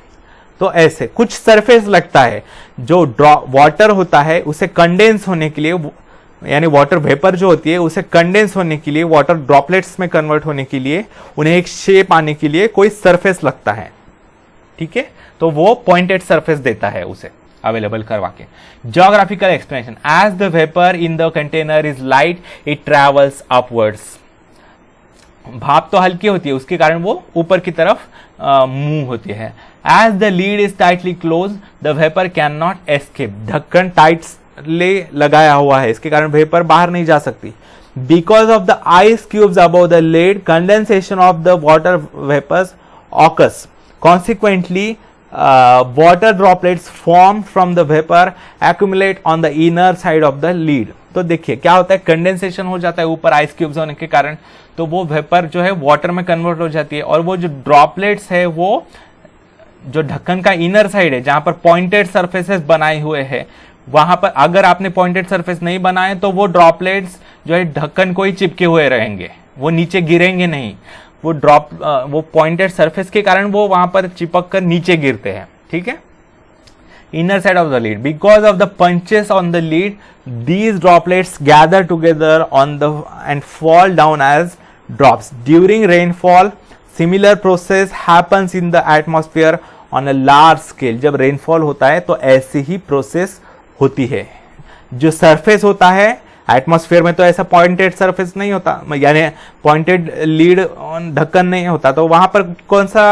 तो ऐसे कुछ सरफेस लगता है, जो वाटर होता है उसे कंडेंस होने के लिए, यानी वाटर वेपर जो होती है उसे कंडेंस होने के लिए, वाटर ड्रॉपलेट्स में कन्वर्ट होने के लिए, उन्हें एक शेप आने के लिए कोई सरफेस लगता है, ठीक है। तो वो पॉइंटेड सरफेस देता है उसे अवेलेबल करवा के। Geographical explanation, as the vapour in the container is light it travels upwards. भाप तो हल्की होती है, उसके कारण वो ऊपर की तरफ मूव होती है। As the lid is tightly close the vapour can not escape. ढक्कन टाइट ले लगाया हुआ है, इसके कारण वेपर बाहर नहीं जा सकती। Because of the ice cubes above the lid, condensation of the water vapours occurs, consequently water droplets formed from the vapor accumulate on the inner side of the lead। तो देखिए क्या होता है, कंडेंसेशन हो जाता है ऊपर आइस क्यूब्स होने के कारण, तो वो वेपर जो है वाटर में कन्वर्ट हो जाती है, और वो जो ड्रॉपलेट्स है वो जो ढक्कन का इनर साइड है जहां पर पॉइंटेड सरफेसेस बनाए हुए हैं, वहां पर अगर आपने पॉइंटेड सरफेस नहीं बनाए तो वो ड्रॉपलेट्स जो है ढक्कन को ही चिपके हुए रहेंगे, वो नीचे गिरेंगे नहीं, वो पॉइंटेड सरफेस के कारण वो वहां पर चिपक कर नीचे गिरते हैं, ठीक है। Inner side of the lid, because of the punches on the lid these droplets gather together on the end fall down as drops during rainfall. Similar process happens in the atmosphere on a large scale. जब rainfall होता है तो ऐसी ही process होती है। जो surface होता है एटमॉस्फेयर में तो ऐसा पॉइंटेड सरफेस नहीं होता, यानी पॉइंटेड लीड ढक्कन नहीं होता, तो वहां पर कौन सा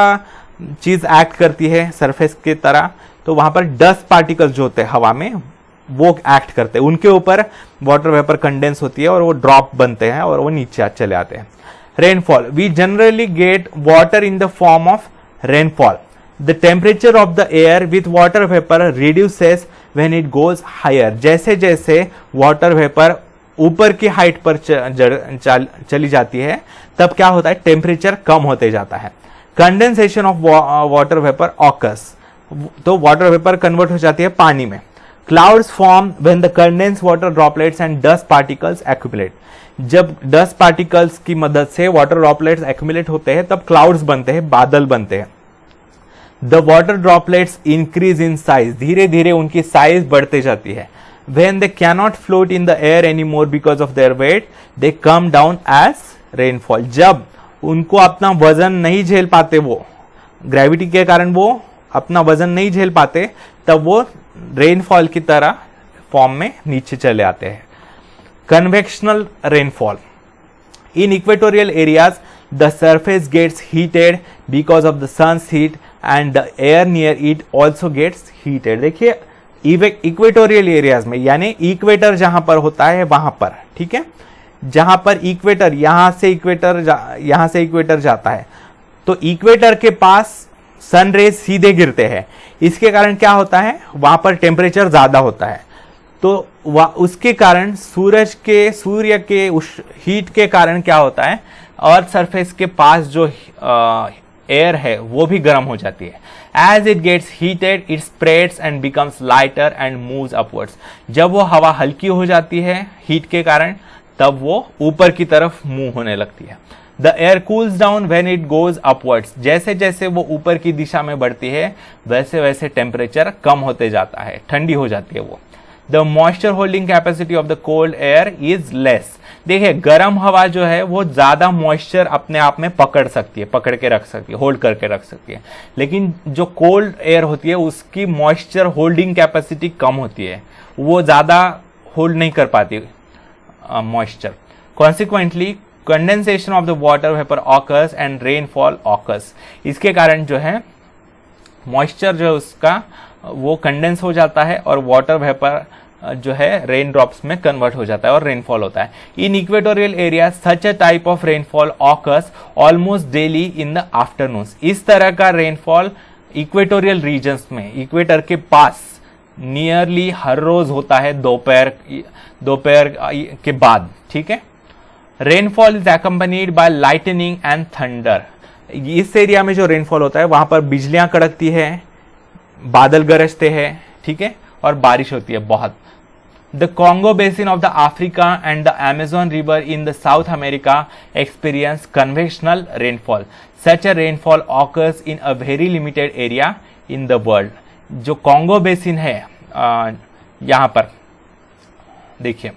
चीज एक्ट करती है सरफेस की तरह? तो वहां पर डस्ट पार्टिकल्स जो होते हैं हवा में वो एक्ट करते हैं, उनके ऊपर वाटर वेपर कंडेंस होती है और वो ड्रॉप बनते हैं और वो नीचे चले आते हैं। Rainfall, we generally get water in the form of rainfall. The temperature of the air with water vapour reduces when it goes higher. जैसे जैसे वाटर वेपर ऊपर की हाइट पर चली जाती है तब क्या होता है, टेम्परेचर कम होते जाता है। Condensation of water vapour occurs, तो वाटर वेपर कन्वर्ट हो जाती है पानी में। Clouds form when the condense water droplets and dust particles accumulate, जब डस्ट पार्टिकल्स की मदद से वाटर ड्रॉपलेट्स एक्यूमुलेट होते हैं तब क्लाउड्स बनते हैं, बादल बनते हैं। The water droplets increase in size, धीरे धीरे उनकी साइज बढ़ते जाती है। When they cannot float in the air anymore because of their weight, they come down as rainfall. जब उनको अपना वजन नहीं झेल पाते, वो ग्रेविटी के कारण वो अपना वजन नहीं झेल पाते, तब वो रेनफॉल की तरह फॉर्म में नीचे चले आते हैं। Convectional rainfall, in equatorial areas the surface gets heated because of the sun's heat and the air near it also gets heated. देखिए इक्वेटोरियल एरियाज में, यानी इक्वेटर जहां पर होता है वहां पर, ठीक है, जहां पर इक्वेटर, यहां से इक्वेटर जाता है, तो इक्वेटर के पास सन रेज सीधे गिरते हैं। इसके कारण क्या होता है, वहां पर टेम्परेचर ज्यादा होता है, तो उसके कारण सूर्य के उस हीट के कारण क्या होता है, अर्थ सरफेस के पास जो एयर है वो भी गर्म हो जाती है। As it gets heated, it spreads and becomes lighter and moves upwards. जब वो हवा हल्की हो जाती है हीट के कारण, तब वो ऊपर की तरफ मूव होने लगती है। The air cools down when it goes upwards. जैसे जैसे वो ऊपर की दिशा में बढ़ती है वैसे वैसे टेम्परेचर कम होते जाता है, ठंडी हो जाती है वो। The moisture holding capacity of the cold air is less. देखिए गर्म हवा जो है वो ज्यादा मॉइस्चर अपने आप में पकड़ सकती है, पकड़ के रख सकती है, होल्ड करके रख सकती है, लेकिन जो कोल्ड एयर होती है उसकी मॉइस्चर होल्डिंग कैपेसिटी कम होती है, वो ज्यादा होल्ड नहीं कर पाती moisture. Consequently condensation of the water vapour occurs and rainfall occurs, इसके कारण जो है मॉइस्चर जो है उसका वो कंडेंस हो जाता है और वाटर वेपर जो है रेन ड्रॉप्स में कन्वर्ट हो जाता है और रेनफॉल होता है। In equatorial area such a type of rainfall occurs almost daily in the afternoons. इस तरह का रेनफॉल इक्वेटोरियल रीजन्स में, इक्वेटर के पास नियरली हर रोज होता है दोपहर के बाद, ठीक है। Rainfall is accompanied by lightning and thunder. इस एरिया में जो रेनफॉल होता है वहां पर बिजलियां कड़कती है, बादल गरजते हैं, ठीक है, और बारिश होती है बहुत। The Congo basin of the Africa and the Amazon River in the South America experience convectional rainfall. Such a rainfall occurs in a very limited area in the world. जो कॉन्गो बेसिन है यहाँ पर देखिए,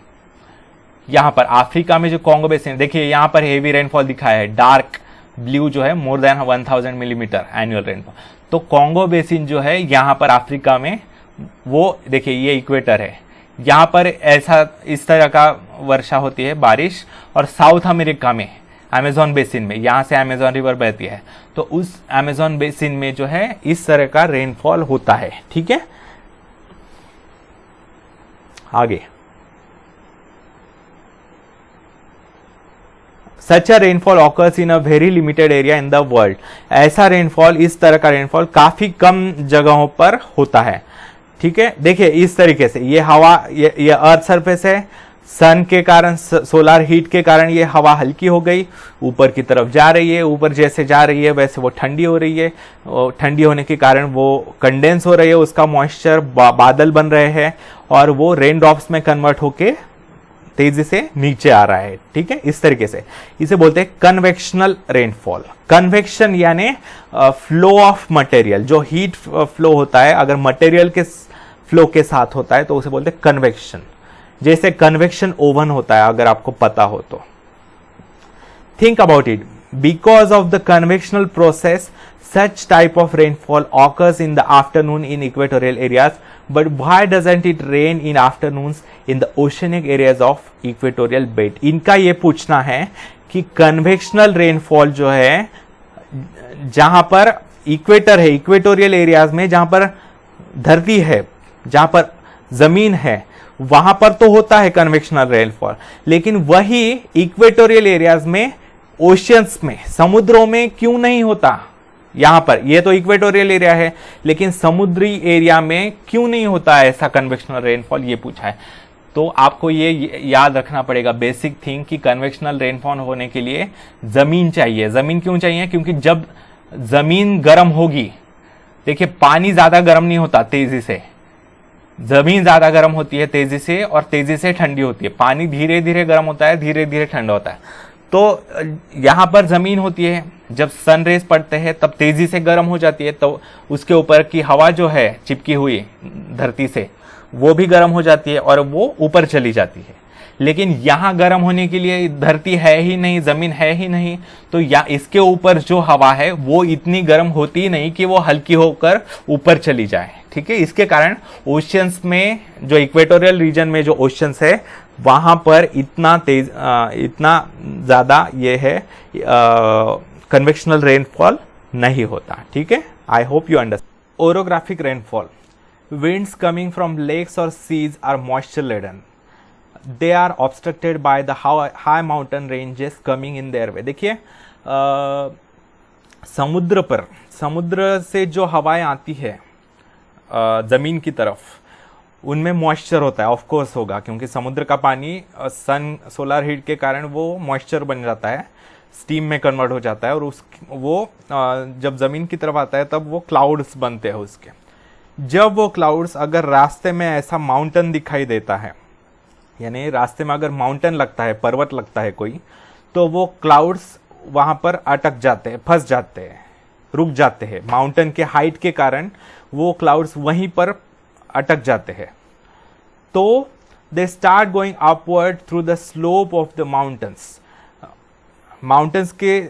यहाँ पर Africa में जो Congo basin, देखिए यहाँ पर हेवी रेनफॉल दिखाया है, डार्क ब्लू जो है more than 1000 millimetre annual rainfall. तो कॉन्गो बेसिन जो है यहाँ पर अफ्रीका में, वो देखिए ये इक्वेटर है, यहाँ पर ऐसा इस तरह का वर्षा होती है, बारिश। और साउथ अमेरिका में अमेज़न बेसिन में, यहाँ से अमेज़न रिवर बहती है, तो उस अमेज़न बेसिन में जो है इस तरह का रेनफॉल होता है, ठीक है। आगे such a rainfall occurs in a very limited area in the world. ऐसा रेनफॉल, इस तरह का रेनफॉल काफी कम जगहों पर होता है, ठीक है। देखिए इस तरीके से ये हवा, ये अर्थ सरफेस है, सन के कारण, सोलर हीट के कारण ये हवा हल्की हो गई, ऊपर की तरफ जा रही है, ऊपर जैसे जा रही है वैसे वो ठंडी हो रही है, ठंडी होने के कारण वो कंडेंस हो रही है, उसका मॉइस्चर बादल बन रहे हैं और वो रेन ड्रॉप्स में कन्वर्ट होके तेजी से नीचे आ रहा है, ठीक है। इस तरीके से इसे बोलते हैं कन्वेक्शनल रेनफॉल। कन्वेक्शन यानी फ्लो ऑफ मटेरियल, जो हीट फ्लो होता है अगर मटेरियल के फ्लो के साथ होता है तो उसे बोलते हैं कन्वेक्शन। जैसे कन्वेक्शन ओवन होता है, अगर आपको पता हो तो। Think about it, because of the convectional process such type of rainfall occurs in the afternoon in equatorial areas, but why doesn't it rain in afternoons in the oceanic areas of equatorial belt? इनका ये पूछना है कि convectional rainfall जो है, जहां पर equator है, इक्वेटोरियल एरियाज में जहां पर धरती है, जहां पर जमीन है, वहां पर तो होता है कन्वेक्शनल रेनफॉल, लेकिन वही इक्वेटोरियल एरियाज में, ओशियंस में, समुद्रों में क्यों नहीं होता? यहां पर ये तो इक्वेटोरियल एरिया है, लेकिन समुद्री एरिया में क्यों नहीं होता है ऐसा कन्वेक्शनल रेनफॉल, ये पूछा है। तो आपको ये याद रखना पड़ेगा बेसिक थिंग कि कन्वेक्शनल रेनफॉल होने के लिए जमीन चाहिए। जमीन क्यों चाहिए? क्योंकि जब जमीन गर्म होगी, देखिए पानी ज्यादा गर्म नहीं होता तेजी से, जमीन ज्यादा गर्म होती है तेजी से और तेजी से ठंडी होती है। पानी धीरे धीरे गर्म होता है, धीरे धीरे ठंडा होता है। तो यहां पर जमीन होती है, जब सन रेज पड़ते हैं तब तेजी से गर्म हो जाती है, तो उसके ऊपर की हवा जो है चिपकी हुई धरती से वो भी गर्म हो जाती है और वो ऊपर चली जाती है। लेकिन यहां गर्म होने के लिए धरती है ही नहीं, जमीन है ही नहीं, तो या इसके ऊपर जो हवा है वो इतनी गर्म होती ही नहीं कि वो हल्की होकर ऊपर चली जाए। ठीक है, इसके कारण ओशियंस में, जो इक्वेटोरियल रीजन में जो ओशियंस है वहां पर इतना ज्यादा ये है कन्वेक्शनल रेनफॉल नहीं होता। ठीक है, I hope you understand. Orographic rainfall, winds coming from lakes or seas are moisture laden. They are obstructed by the high mountain ranges coming in their way. देखिए समुद्र से जो हवाएं आती है जमीन की तरफ, उनमें मॉइस्चर होता है, ऑफ कोर्स होगा, क्योंकि समुद्र का पानी सोलर हीट के कारण वो मॉइस्चर बन जाता है, स्टीम में कन्वर्ट हो जाता है, और वो जब जमीन की तरफ आता है तब वो क्लाउड्स बनते हैं उसके। जब वो क्लाउड्स, अगर रास्ते में ऐसा माउंटेन दिखाई देता है, यानी रास्ते में अगर माउंटेन लगता है, पर्वत लगता है कोई, तो वो क्लाउड्स वहां पर अटक जाते हैं, फंस जाते हैं, रुक जाते हैं। माउंटेन के हाइट के कारण वो क्लाउड्स वहीं पर अटक जाते हैं। तो they start going upward through the slope of the mountains. Mountains के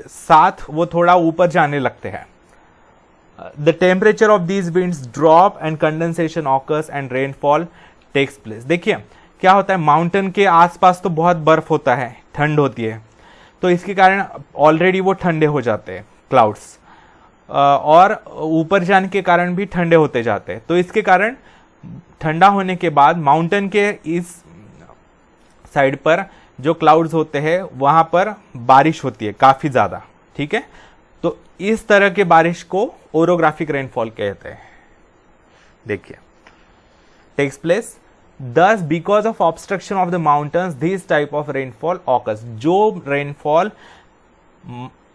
साथ वो थोड़ा ऊपर जाने लगते हैं। The temperature of these winds drop and condensation occurs and rainfall takes place. देखिए क्या होता है, माउंटेन के आसपास तो बहुत बर्फ होता है, ठंड होती है, तो इसके कारण ऑलरेडी वो ठंडे हो जाते हैं क्लाउड्स, और ऊपर जाने के कारण भी ठंडे होते जाते हैं। तो इसके कारण ठंडा होने के बाद माउंटेन के इस साइड पर जो क्लाउड्स होते हैं वहां पर बारिश होती है काफी ज्यादा। ठीक है, तो इस तरह के बारिश को ओरोग्राफिक रेनफॉल कहते हैं। देखिए, टेक्स प्लेस दस because of obstruction of the mountains this type of rainfall occurs. जो रेनफॉल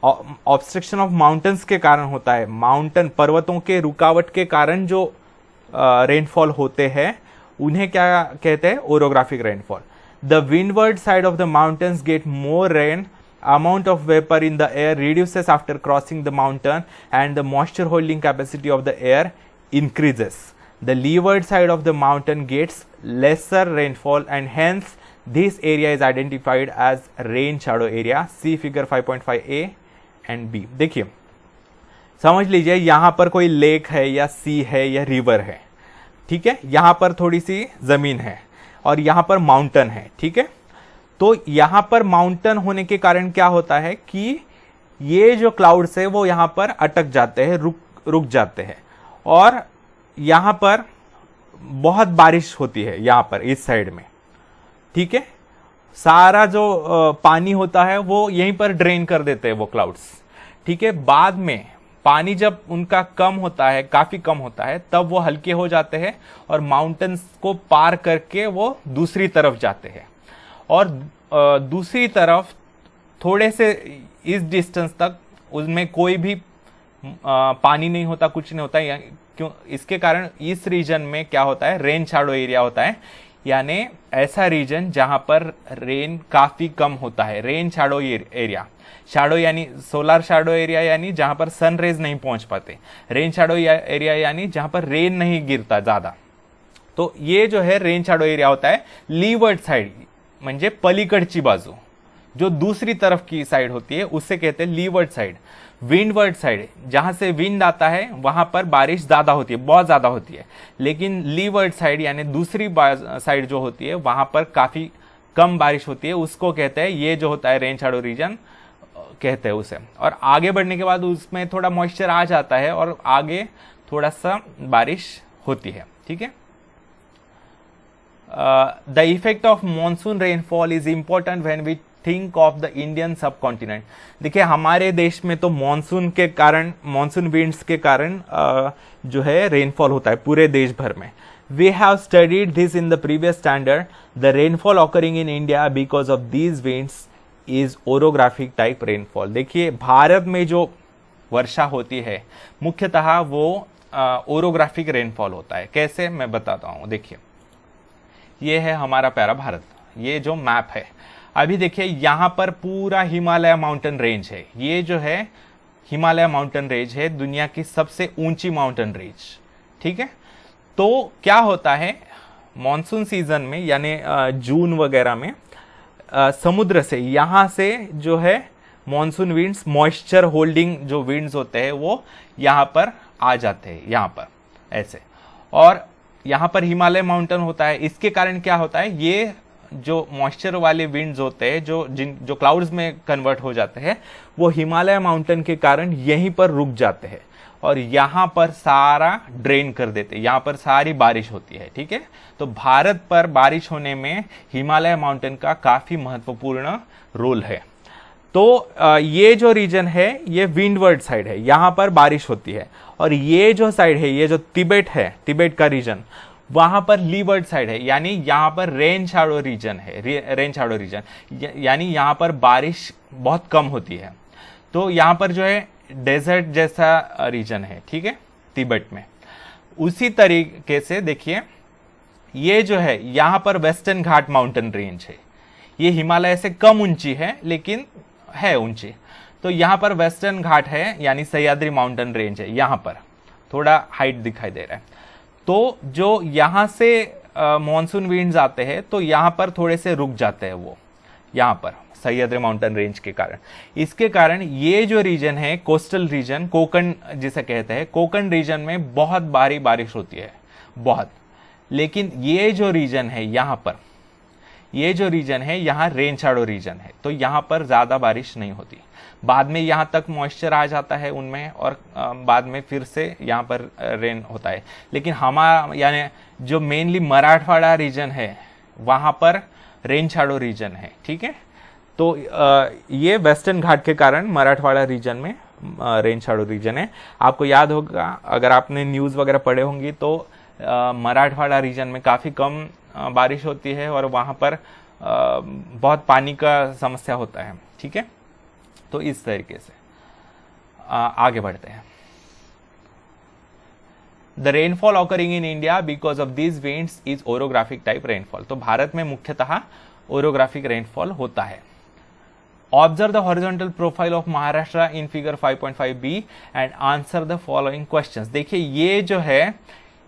ऑब्स्ट्रक्शन ऑफ माउंटेन्स के कारण होता है, माउंटेन पर्वतों के रुकावट के कारण जो रेनफॉल होते हैं, उन्हें क्या कहते हैं? Orographic rainfall. The windward side of the mountains get more rain, amount of vapor in the air reduces after crossing the mountain and the moisture holding capacity of the air increases. The leeward side of the mountain gets lesser rainfall and hence this area is identified as rain shadow area. See figure 5.5a and b. देखिए, समझ लीजिए यहां पर कोई lake है या सी है या रिवर है। ठीक है, यहां पर थोड़ी सी जमीन है और यहां पर माउंटेन है। ठीक है, तो यहां पर माउंटेन होने के कारण क्या होता है कि ये जो क्लाउड्स है वो यहां पर अटक जाते हैं, रुक जाते हैं, और यहां पर बहुत बारिश होती है यहां पर इस साइड में। ठीक है, सारा जो पानी होता है वो यहीं पर ड्रेन कर देते हैं वो क्लाउड्स। ठीक है, बाद में पानी जब उनका कम होता है, काफी कम होता है, तब वो हल्के हो जाते हैं और माउंटेन्स को पार करके वो दूसरी तरफ जाते हैं, और दूसरी तरफ थोड़े से इस डिस्टेंस तक उसमें कोई भी पानी नहीं होता, कुछ नहीं होता। क्यों? इसके कारण इस रीजन में क्या होता है? रेन शैडो एरिया होता है, यानी ऐसा रीजन जहां पर रेन काफी कम होता है। रेन शैडो एरिया, शैडो यानी सोलर शैडो एरिया, यानी जहां पर सन रेज नहीं पहुंच पाते। रेन शैडो एरिया यानी जहां पर रेन नहीं गिरता ज्यादा। तो ये जो है रेन शैडो एरिया होता है लीवर्ड साइड, म्हणजे पलीकडची बाजू, जो दूसरी तरफ की साइड होती है उसे कहते हैं लीवर्ड साइड। विंडवर्ड साइड, जहां से विंड आता है वहां पर बारिश ज्यादा होती है, बहुत ज्यादा होती है। लेकिन लीवर्ड साइड यानी दूसरी साइड जो होती है वहां पर काफी कम बारिश होती है, उसको कहते हैं, ये जो होता है रेन शैडो रीजन कहते हैं उसे। और आगे बढ़ने के बाद उसमें थोड़ा मॉइस्चर आ जाता है और आगे थोड़ा सा बारिश होती है। ठीक है, the effect of monsoon rainfall is important when we think of the Indian subcontinent. देखिए, हमारे देश में तो मॉनसून के कारण, मॉनसून विंड्स के कारण जो है रेनफॉल होता है पूरे देश भर में। We have studied this in the previous standard. The rainfall occurring in India because of these winds is orographic type rainfall. देखिए भारत में जो वर्षा होती है मुख्यतः वो ओरोग्राफिक रेनफॉल होता है। कैसे, मैं बताता हूँ। देखिए ये है हमारा प्यारा भारत, ये जो मैप है। अभी देखिए यहाँ पर पूरा हिमालय माउंटेन रेंज है। ये जो है हिमालय माउंटेन रेंज है, दुनिया की सबसे ऊंची माउंटेन रेंज, ठीक है। तो क्या होता है मॉनसून सीजन में यानी जून वगैरह में समुद्र से यहाँ से जो है मॉनसून विंड्स, मॉइस्चर होल्डिंग जो विंड्स होते हैं वो यहाँ पर आ जाते हैं, यहाँ पर ऐसे। और यहाँ पर हिमालय माउंटेन होता है, इसके कारण क्या होता है, ये जो मॉइस्चर वाले विंड्स होते हैं जो क्लाउड्स में कन्वर्ट हो जाते हैं वो हिमालय माउंटेन के कारण यहीं पर रुक जाते हैं और यहाँ पर सारा ड्रेन कर देते हैं, यहाँ पर सारी बारिश होती है, ठीक है। तो भारत पर बारिश होने में हिमालय माउंटेन का काफी महत्वपूर्ण रोल है। तो ये जो रीजन है ये विंडवर्ड साइड है, यहाँ पर बारिश होती है। और ये जो साइड है, ये जो तिब्बत है, तिब्बत का रीजन, वहां पर लीवर्ड साइड है, यानी यहाँ पर रेन शैडो रीजन है, रेन शैडो रीजन, यानी यहाँ पर बारिश बहुत कम होती है। तो यहाँ पर जो है डेजर्ट जैसा रीजन है, ठीक है, तिब्बत में। उसी तरीके से देखिए ये जो है यहाँ पर वेस्टर्न घाट माउंटेन रेंज है, ये हिमालय से कम ऊंची है लेकिन है ऊंची। तो यहाँ पर वेस्टर्न घाट है यानी सह्याद्री माउंटेन रेंज है, यहाँ पर थोड़ा हाइट दिखाई दे रहा है। तो जो यहाँ से मॉनसून विंड्स आते हैं तो यहाँ पर थोड़े से रुक जाते हैं वो, यहाँ पर सह्याद्री माउंटेन रेंज के कारण। इसके कारण ये जो रीजन है कोस्टल रीजन, कोंकण जिसे कहते हैं, कोंकण रीजन में बहुत भारी बारिश होती है, बहुत। लेकिन ये जो रीजन है यहाँ पर, ये जो रीजन है यहाँ रेन शैडो रीजन है, तो यहाँ पर ज्यादा बारिश नहीं होती। बाद में यहाँ तक मॉइस्चर आ जाता है उनमें और बाद में फिर से यहाँ पर रेन होता है। लेकिन हमारा यानी जो मेनली मराठवाड़ा रीजन है वहाँ पर रेन शैडो रीजन है, ठीक है। तो ये वेस्टर्न घाट के कारण मराठवाड़ा रीजन में रेन शैडो रीजन है। आपको याद होगा अगर आपने न्यूज़ वगैरह पढ़े होंगी तो मराठवाड़ा रीजन में काफ़ी कम बारिश होती है और वहाँ पर बहुत पानी का समस्या होता है, ठीक है। तो इस तरीके से आगे बढ़ते हैं। The rainfall occurring in India because of these winds is orographic type rainfall. तो भारत में मुख्यतः ओरोग्राफिक रेनफॉल होता है। Observe the horizontal profile of Maharashtra in figure 5.5b and answer the following questions. देखिए ये जो है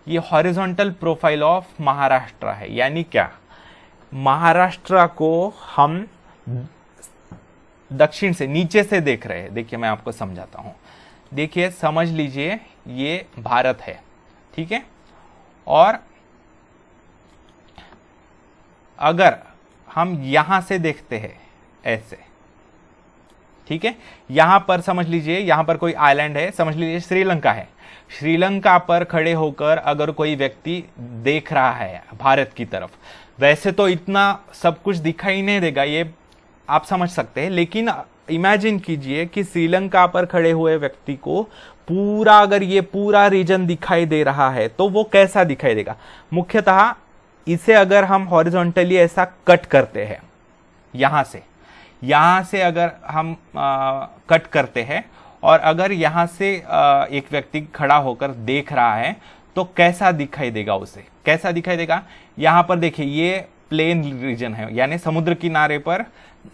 ये हॉरिजॉन्टल प्रोफाइल ऑफ महाराष्ट्र है, यानी क्या, महाराष्ट्र को हम दक्षिण से, नीचे से देख रहे हैं। देखिए मैं आपको समझाता हूं। देखिए समझ लीजिए ये भारत है, ठीक है। और अगर हम यहां से देखते हैं ऐसे, ठीक है, यहां पर समझ लीजिए यहां पर कोई आइलैंड है, समझ लीजिए श्रीलंका है। श्रीलंका पर खड़े होकर अगर कोई व्यक्ति देख रहा है भारत की तरफ, वैसे तो इतना सब कुछ दिखाई नहीं देगा, ये आप समझ सकते हैं। लेकिन इमेजिन कीजिए कि श्रीलंका पर खड़े हुए व्यक्ति को पूरा, अगर ये पूरा रीजन दिखाई दे रहा है तो वो कैसा दिखाई देगा। मुख्यतः इसे अगर हम हॉरिजॉन्टली ऐसा कट करते हैं, यहां से अगर हम कट करते हैं और अगर यहां से एक व्यक्ति खड़ा होकर देख रहा है तो कैसा दिखाई देगा, उसे कैसा दिखाई देगा। यहां पर देखिए ये प्लेन रीजन है, यानी समुद्र किनारे पर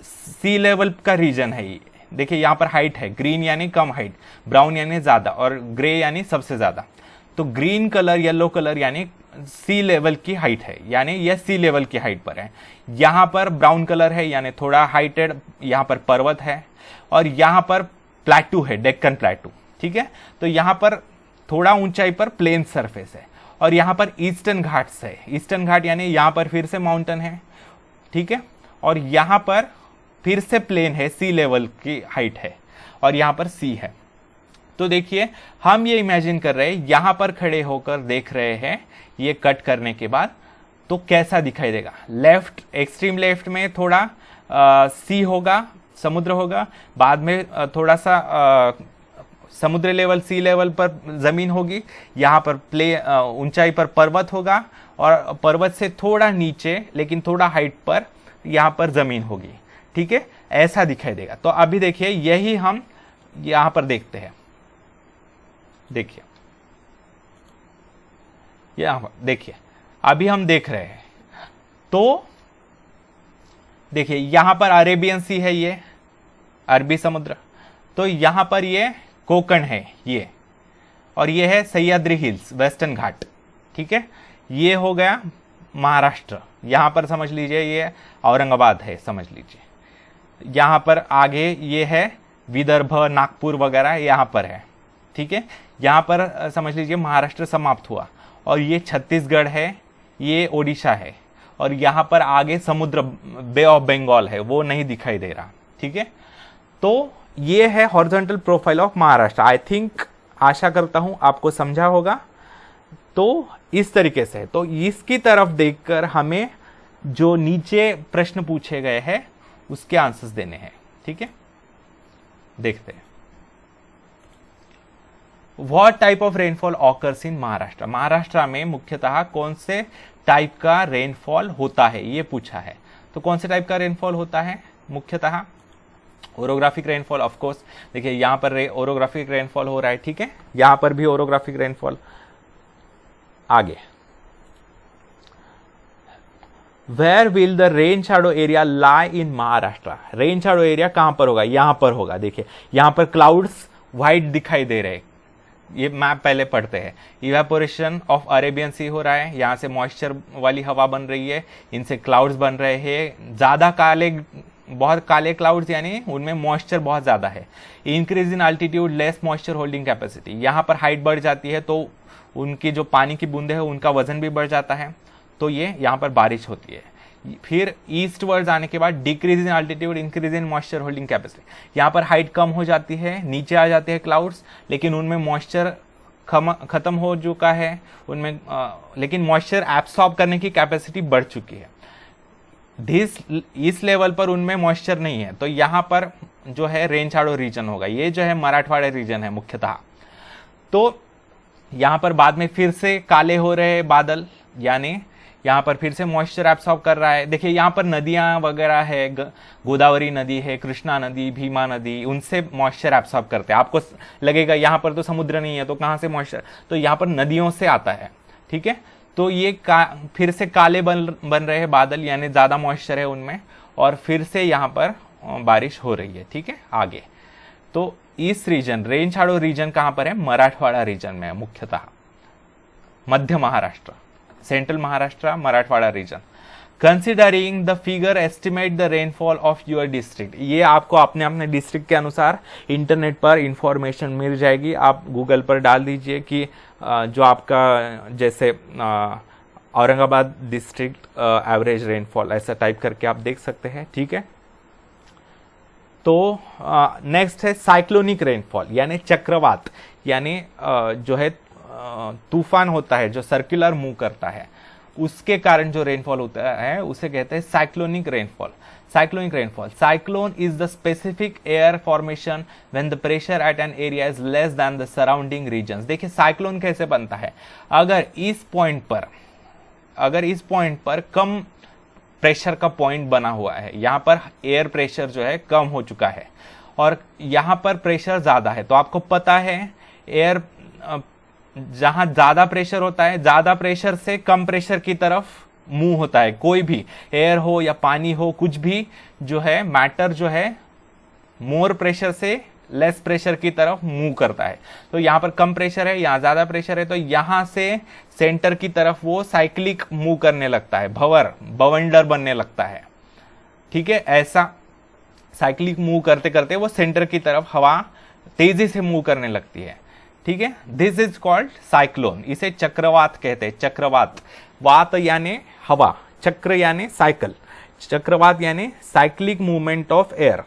सी लेवल का रीजन है। ये देखिए यहाँ पर हाइट है, ग्रीन यानी कम हाइट, ब्राउन यानी ज्यादा और ग्रे यानी सबसे ज्यादा। तो ग्रीन कलर, येलो कलर यानी सी लेवल की हाइट है, यानी यह सी लेवल की हाइट पर है। यहाँ पर ब्राउन कलर है यानी थोड़ा हाइटेड, यहाँ पर पर्वत है। और यहाँ पर प्लेटू है, डेक्कन प्लेटू, ठीक है। तो यहाँ पर थोड़ा ऊंचाई पर प्लेन सरफेस है। और यहाँ पर ईस्टर्न घाट्स है, ईस्टर्न घाट यानी यहाँ पर फिर से माउंटेन है, ठीक है। और यहाँ पर फिर से प्लेन है, सी लेवल की हाइट है और यहाँ पर सी है। तो देखिए हम ये इमेजिन कर रहे हैं, यहाँ पर खड़े होकर देख रहे हैं ये कट करने के बाद, तो कैसा दिखाई देगा। लेफ्ट, एक्सट्रीम लेफ्ट में थोड़ा सी होगा, समुद्र होगा, बाद में थोड़ा सा समुद्र लेवल सी लेवल पर जमीन होगी, यहाँ पर ऊंचाई पर पर्वत होगा, और पर्वत से थोड़ा नीचे लेकिन थोड़ा हाइट पर यहाँ पर जमीन होगी। ठीक है, ऐसा दिखाई देगा। तो अभी देखिए यही हम यहाँ पर देखते हैं। देखिए यहाँ पर देखिए, अभी हम देख रहे हैं तो देखिए यहाँ पर अरेबियन सी है, ये अरबी समुद्र, तो यहाँ पर ये कोकण है ये, और ये है सह्याद्री हिल्स वेस्टर्न घाट। ठीक है, ये हो गया महाराष्ट्र, यहाँ पर समझ लीजिए ये औरंगाबाद है, समझ लीजिए। यहाँ पर आगे ये है विदर्भ, नागपुर वगैरह यहाँ पर है। ठीक है, यहाँ पर समझ लीजिए महाराष्ट्र समाप्त हुआ, और ये छत्तीसगढ़ है, ये ओडिशा है, और यहाँ पर आगे समुद्र बे ऑफ बंगाल है, वो नहीं दिखाई दे रहा। ठीक है, तो ये है horizontal profile of Maharashtra. I think, आशा करता हूं आपको समझा होगा। तो इस तरीके से, तो इसकी तरफ देखकर हमें जो नीचे प्रश्न पूछे गए हैं उसके आंसर्स देने हैं। ठीक है, देखते हैं। What type of rainfall occurs इन महाराष्ट्र? महाराष्ट्र में मुख्यतः कौन से टाइप का रेनफॉल होता है, ये पूछा है। तो कौन से टाइप का रेनफॉल होता है? मुख्यतः ओरोग्राफिक रेनफॉल। ऑफ कोर्स देखिए यहाँ पर ओरोग्राफिक रेनफॉल हो रहा है। ठीक है, यहां पर भी ओरोग्राफिक रेनफॉल। आगे, where will the rain shadow area lie in Maharashtra? Rain shadow area कहां पर होगा? यहां पर होगा। देखिए यहां पर क्लाउड्स व्हाइट दिखाई दे रहे हैं, ये मैप पहले पढ़ते हैं। इवेपोरेशन ऑफ अरेबियन सी हो रहा है, यहाँ से मॉइस्चर वाली हवा बन रही है, इनसे क्लाउड्स बन रहे हैं, ज्यादा काले, बहुत काले क्लाउड्स, यानी उनमें मॉइस्चर बहुत ज्यादा है। Increase in altitude less moisture holding capacity, यहाँ पर हाइट बढ़ जाती है तो उनकी जो पानी की बूंदे है उनका वजन भी बढ़ जाता है, तो ये यहाँ पर बारिश होती है। फिर ईस्ट वर्ड आने के बाद decrease in altitude increase in moisture holding capacity, यहाँ पर हाइट कम हो जाती है, नीचे आ जाते हैं क्लाउड्स, लेकिन उनमें मॉइस्चर खत्म हो चुका है उनमें, लेकिन मॉइस्चर एब्सॉर्ब करने की कैपेसिटी बढ़ चुकी है। इस लेवल पर उनमें मॉइस्चर नहीं है, तो यहाँ पर जो है रेन शैडो रीजन होगा। ये जो है मराठवाड़ा रीजन है मुख्यतः। तो यहाँ पर बाद में फिर से काले हो रहे हैं बादल, यानी यहाँ पर फिर से मॉइस्चर एब्सॉर्ब कर रहा है। देखिए यहाँ पर नदियां वगैरह है, गोदावरी नदी है, कृष्णा नदी, भीमा नदी, उनसे मॉइस्चर एब्सॉर्ब करते हैं। आपको लगेगा यहाँ पर तो समुद्र नहीं है तो कहाँ से मॉइस्चर, तो यहाँ पर नदियों से आता है। ठीक है, तो ये फिर से काले बन रहे हैं बादल, यानी ज्यादा मॉइस्चर है उनमें, और फिर से यहाँ पर बारिश हो रही है। ठीक है, आगे तो इस रीजन, रेन शैडो रीजन कहाँ पर है? मराठवाड़ा रीजन में है मुख्यतः, मध्य Maharashtra, central Maharashtra, Marathwada region. Considering the figure estimate the rainfall of your district, ये आपको अपने अपने डिस्ट्रिक्ट के अनुसार इंटरनेट पर इंफॉर्मेशन मिल जाएगी। आप गूगल पर डाल दीजिए कि जो आपका जैसे औरंगाबाद डिस्ट्रिक्ट एवरेज रेनफॉल, ऐसा टाइप करके आप देख सकते हैं। ठीक है, तो नेक्स्ट है साइक्लोनिक रेनफॉल, यानी चक्रवात, यानी जो है तूफान होता है जो सर्कुलर मूव करता है, उसके कारण जो रेनफॉल होता है उसे कहते हैं cyclonic rainfall. Cyclonic rainfall, cyclone is the specific air formation when the pressure at an area is less than the surrounding regions. देखिए साइक्लोन कैसे बनता है, अगर इस पॉइंट पर कम प्रेशर का पॉइंट बना हुआ है, यहाँ पर एयर प्रेशर जो है कम हो चुका है और यहाँ पर प्रेशर ज्यादा है, तो आपको पता है एयर जहां ज्यादा प्रेशर होता है, ज्यादा प्रेशर से कम प्रेशर की तरफ मूव होता है। कोई भी एयर हो या पानी हो, कुछ भी जो है मैटर जो है मोर प्रेशर से लेस प्रेशर की तरफ मूव करता है। तो यहाँ पर कम प्रेशर है, यहाँ ज्यादा प्रेशर है, तो यहां से सेंटर की तरफ वो साइक्लिक मूव करने लगता है, बवंडर बनने लगता है। ठीक है, ऐसा साइक्लिक मूव करते करते वो सेंटर की तरफ हवा तेजी से मूव करने लगती है। ठीक है, दिस इज कॉल्ड साइक्लोन, इसे चक्रवात कहते हैं। चक्रवात, वात यानी हवा, चक्र यानी साइकिल, चक्रवात यानी cyclic movement of air.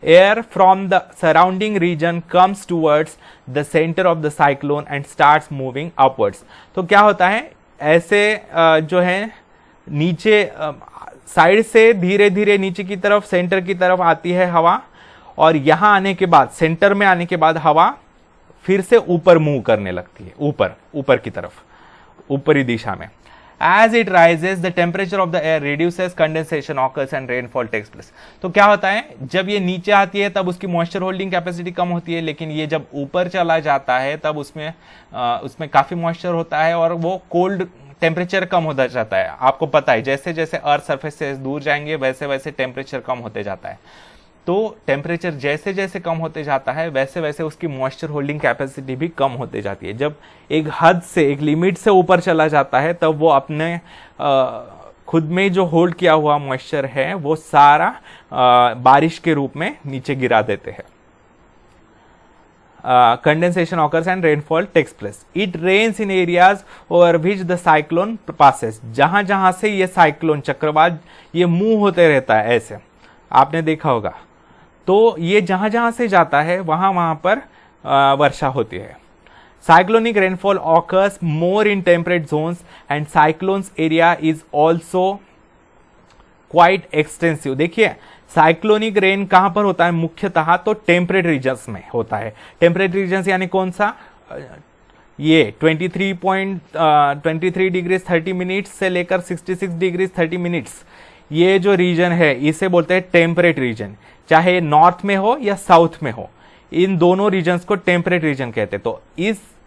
Air from the surrounding region comes towards the center of the cyclone and starts moving upwards. तो क्या होता है, ऐसे जो है नीचे साइड से धीरे धीरे नीचे की तरफ सेंटर की तरफ आती है हवा, और यहाँ आने के बाद, सेंटर में आने के बाद हवा फिर से ऊपर मूव करने लगती है, ऊपर की तरफ, ऊपरी दिशा में। As it rises, the temperature of the air reduces, condensation occurs and rainfall takes place। तो क्या होता है, जब ये नीचे आती है तब उसकी मॉइस्चर होल्डिंग कैपेसिटी कम होती है, लेकिन ये जब ऊपर चला जाता है तब उसमें काफी मॉइस्चर होता है और वो कोल्ड टेम्परेचर कम होता जाता है। आपको पता है जैसे जैसे अर्थ सरफेस से दूर जाएंगे वैसे वैसे टेम्परेचर कम होते जाता है। तो टेम्परेचर जैसे जैसे कम होते जाता है वैसे वैसे उसकी मॉइस्चर होल्डिंग कैपेसिटी भी कम होते जाती है। जब एक हद से, एक लिमिट से ऊपर चला जाता है तब वो अपने खुद में जो होल्ड किया हुआ मॉइस्चर है वो सारा बारिश के रूप में नीचे गिरा देते हैं। Condensation occurs and rainfall takes place. It rains in areas over which the cyclone passes। जहां जहां से ये साइक्लोन, चक्रवात ये मूव होते रहता है, ऐसे आपने देखा होगा, तो ये जहां जहां से जाता है वहां वहां पर वर्षा होती है। Cyclonic rainfall occurs more in temperate zones and cyclones area is also quite extensive। देखिए साइक्लोनिक रेन कहां पर होता है मुख्यतः, तो टेम्परेट रीजन्स में होता है। टेम्परेट रीजन्स यानी कौन सा, ये 23 डिग्री 30 मिनट्स से लेकर 66 डिग्री 30 मिनट्स, ये जो रीजन है इसे बोलते हैं टेम्परेट रीजन। चाहे नॉर्थ में हो या साउथ में हो, इन दोनों रीजन्स को टेम्परेट रीजन कहते हैं। तो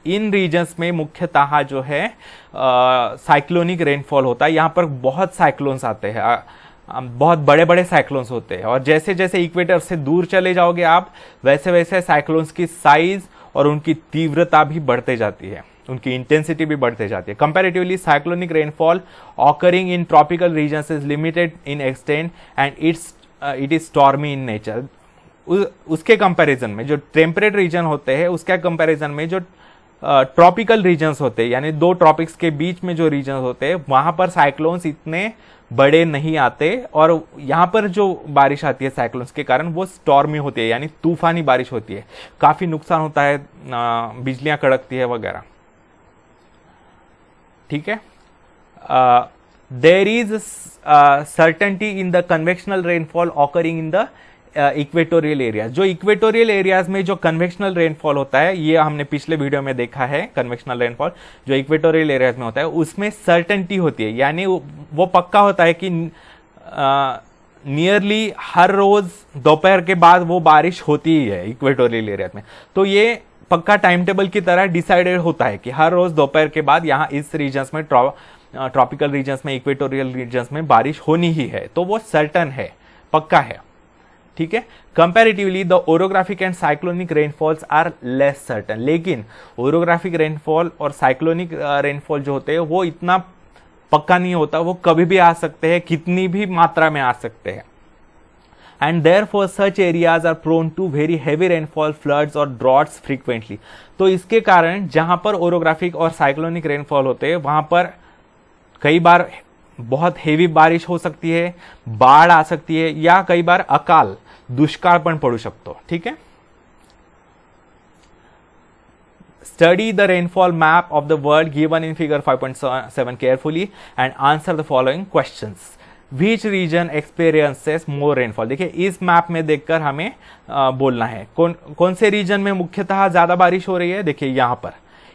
इन रीजन्स में मुख्यतः जो है साइक्लोनिक रेनफॉल होता है। यहाँ पर बहुत साइक्लोन्स आते हैं, बहुत बड़े बड़े साइक्लोन्स होते हैं, और जैसे जैसे इक्वेटर से दूर चले जाओगे आप वैसे वैसे साइक्लोन्स की साइज और उनकी तीव्रता भी बढ़ते जाती है, उनकी इंटेंसिटी भी बढ़ते जाती है। Comparatively cyclonic rainfall occurring in tropical regions is limited in extent and it is stormy in nature. उसके कंपैरिजन में जो टेम्परेट रीजन होते हैं उसके कंपैरिजन में जो ट्रॉपिकल रीजन्स होते हैं, यानी दो ट्रॉपिक्स के बीच में जो रीजन्स होते हैं वहां पर साइक्लोन्स इतने बड़े नहीं आते, और यहाँ पर जो बारिश आती है साइक्लोन्स के कारण वो स्टॉर्मी होती है, यानी तूफानी बारिश होती है, काफी नुकसान होता है, बिजलियां कड़कती है वगैरह। ठीक है, there is certainty in the convectional rainfall occurring in the equatorial areas. जो इक्वेटोरियल एरियाज में जो कन्वेक्शनल रेनफॉल होता है, ये हमने पिछले वीडियो में देखा है, कन्वेक्शनल रेनफॉल जो इक्वेटोरियल एरियाज में होता है उसमें सर्टेनिटी होती है, यानी वो पक्का होता है कि नियरली हर रोज दोपहर के बाद वो बारिश होती ही है इक्वेटोरियल एरियाज में। तो ये पक्का टाइम टेबल की तरह डिसाइडेड होता है कि हर रोज दोपहर के बाद यहाँ इस रीजन्स में, ट्रॉपिकल रीजन्स में, इक्वेटोरियल रीजन्स में बारिश होनी ही है, तो वो सर्टन है, पक्का है। ठीक है, comparatively the orographic and cyclonic rainfalls are less certain. लेकिन ओरोग्राफिक रेनफॉल और साइक्लोनिक रेनफॉल जो होते हैं वो इतना पक्का नहीं होता, वो कभी भी आ सकते हैं, कितनी भी मात्रा में आ सकते हैं। And therefore such areas are prone to very heavy rainfall, floods और ड्रॉट्स फ्रीक्वेंटली। तो इसके कारण जहां पर ओरोग्राफिक और साइक्लोनिक रेनफॉल होते हैं वहां पर कई बार बहुत हेवी बारिश हो सकती है, बाढ़ आ सकती है, या कई बार अकाल, दुष्काळ पण पडू शकतो। ठीक है, study the rainfall map of the world given in figure 5.7 carefully and answer the following questions. Which region experiences more rainfall. देखिए इस मैप में देखकर हमें बोलना है कौन से रीजन में मुख्यतः ज्यादा बारिश हो रही है। देखिए यहां पर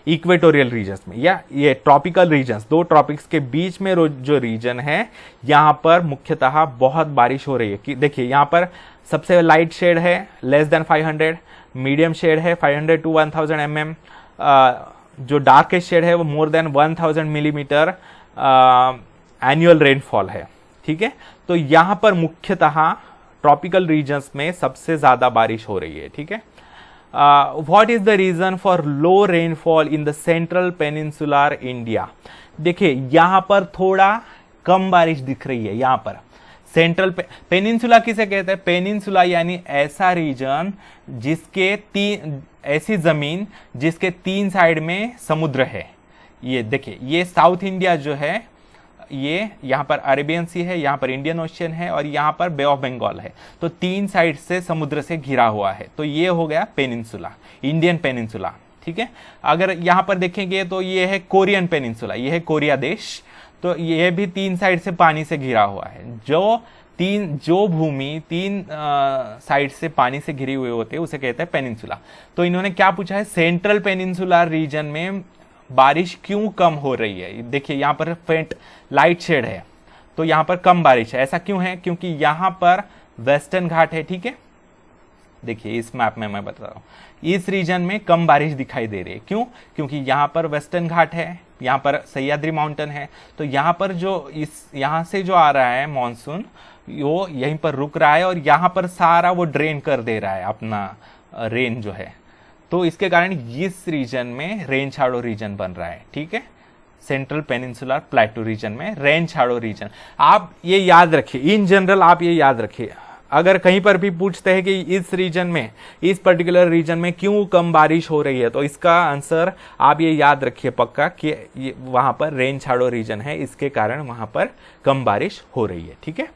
इक्वेटोरियल रीजन्स में, या ये ट्रॉपिकल रीजन्स, दो ट्रॉपिक्स के बीच में जो रीजन है यहां पर मुख्यतः बहुत बारिश हो रही है। कि देखिए यहां पर सबसे लाइट शेड है लेस देन 500, मीडियम शेड है 500 to 1000 mm, जो डार्केस्ट शेड है वो more than 1000 millimetre annual rainfall है। ठीक है, तो यहां पर मुख्यतः ट्रॉपिकल रीजन्स में सबसे ज्यादा बारिश हो रही है। ठीक है, what is the reason for low rainfall in the central peninsular India. देखिए यहां पर थोड़ा कम बारिश दिख रही है। यहां पर सेंट्रल पेनिनसुला किसे कहते हैं, पेनिनसुला यानी ऐसा रीजन जिसके ऐसी जमीन जिसके तीन साइड में समुद्र है। ये देखिए ये साउथ इंडिया जो है, ये यहाँ पर अरेबियन सी है, यहाँ पर इंडियन ओशियन है और यहाँ पर बे ऑफ बंगाल है, तो तीन साइड से समुद्र से घिरा हुआ है। तो ये हो गया पेनिनसुला, इंडियन पेनिनसुला। ठीक है, अगर यहाँ पर देखेंगे तो ये है कोरियन पेनिनसुला, ये है कोरिया देश, तो ये भी तीन साइड से पानी से घिरा हुआ है। जो जो भूमि तीन साइड से पानी से घिरी हुई होती है उसे कहते हैं पेनिनसुला। तो इन्होंने क्या पूछा है, सेंट्रल पेनिनसुलर रीजन में बारिश क्यों कम हो रही है। देखिए यहाँ पर फेंट लाइट शेड है, तो यहाँ पर कम बारिश है। ऐसा क्यों है, क्योंकि यहाँ पर वेस्टर्न घाट है, ठीक है। देखिए इस मैप में मैं बता रहा हूँ, इस रीजन में कम बारिश दिखाई दे रही है। क्यों, क्योंकि यहाँ पर वेस्टर्न घाट है, यहाँ पर सह्याद्री माउंटेन है। तो यहाँ पर जो यहाँ से जो आ रहा है मॉनसून, वो यहीं पर रुक रहा है और यहाँ पर सारा वो ड्रेन कर दे रहा है अपना रेन जो है। तो इसके कारण इस रीजन में रेन शैडो रीजन बन रहा है, ठीक है। सेंट्रल पेनिनसुलर प्लेटू रीजन में रेन शैडो रीजन। आप ये याद रखिए, इन जनरल आप ये याद रखिए, अगर कहीं पर भी पूछते हैं कि इस रीजन में, इस पर्टिकुलर रीजन में क्यों कम बारिश हो रही है, तो इसका आंसर आप ये याद रखिए पक्का कि वहां पर रेन शैडो रीजन है, इसके कारण वहां पर कम बारिश हो रही है, ठीक है।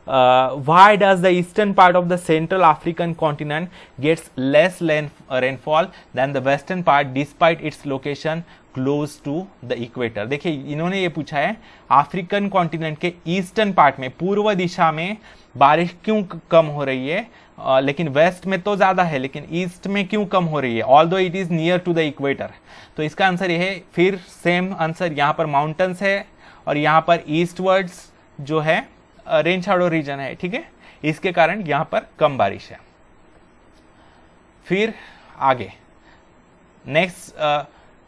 Why does the eastern part of the Central African continent gets less rainfall than the western part despite its location close to the equator? देखिए इन्होंने ये पूछा है अफ्रीकन कॉन्टिनेंट के ईस्टर्न पार्ट में, पूर्व दिशा में बारिश क्यों कम हो रही है, लेकिन वेस्ट में तो ज्यादा है, लेकिन ईस्ट में क्यों कम हो रही है, although it is near to the equator. तो इसका आंसर ये है, फिर सेम आंसर, यहाँ पर माउंटेन्स है और यहाँ पर ईस्टवर्ड्स जो है रेन शैडो रीजन है, ठीक है। इसके कारण यहां पर कम बारिश है। फिर आगे next,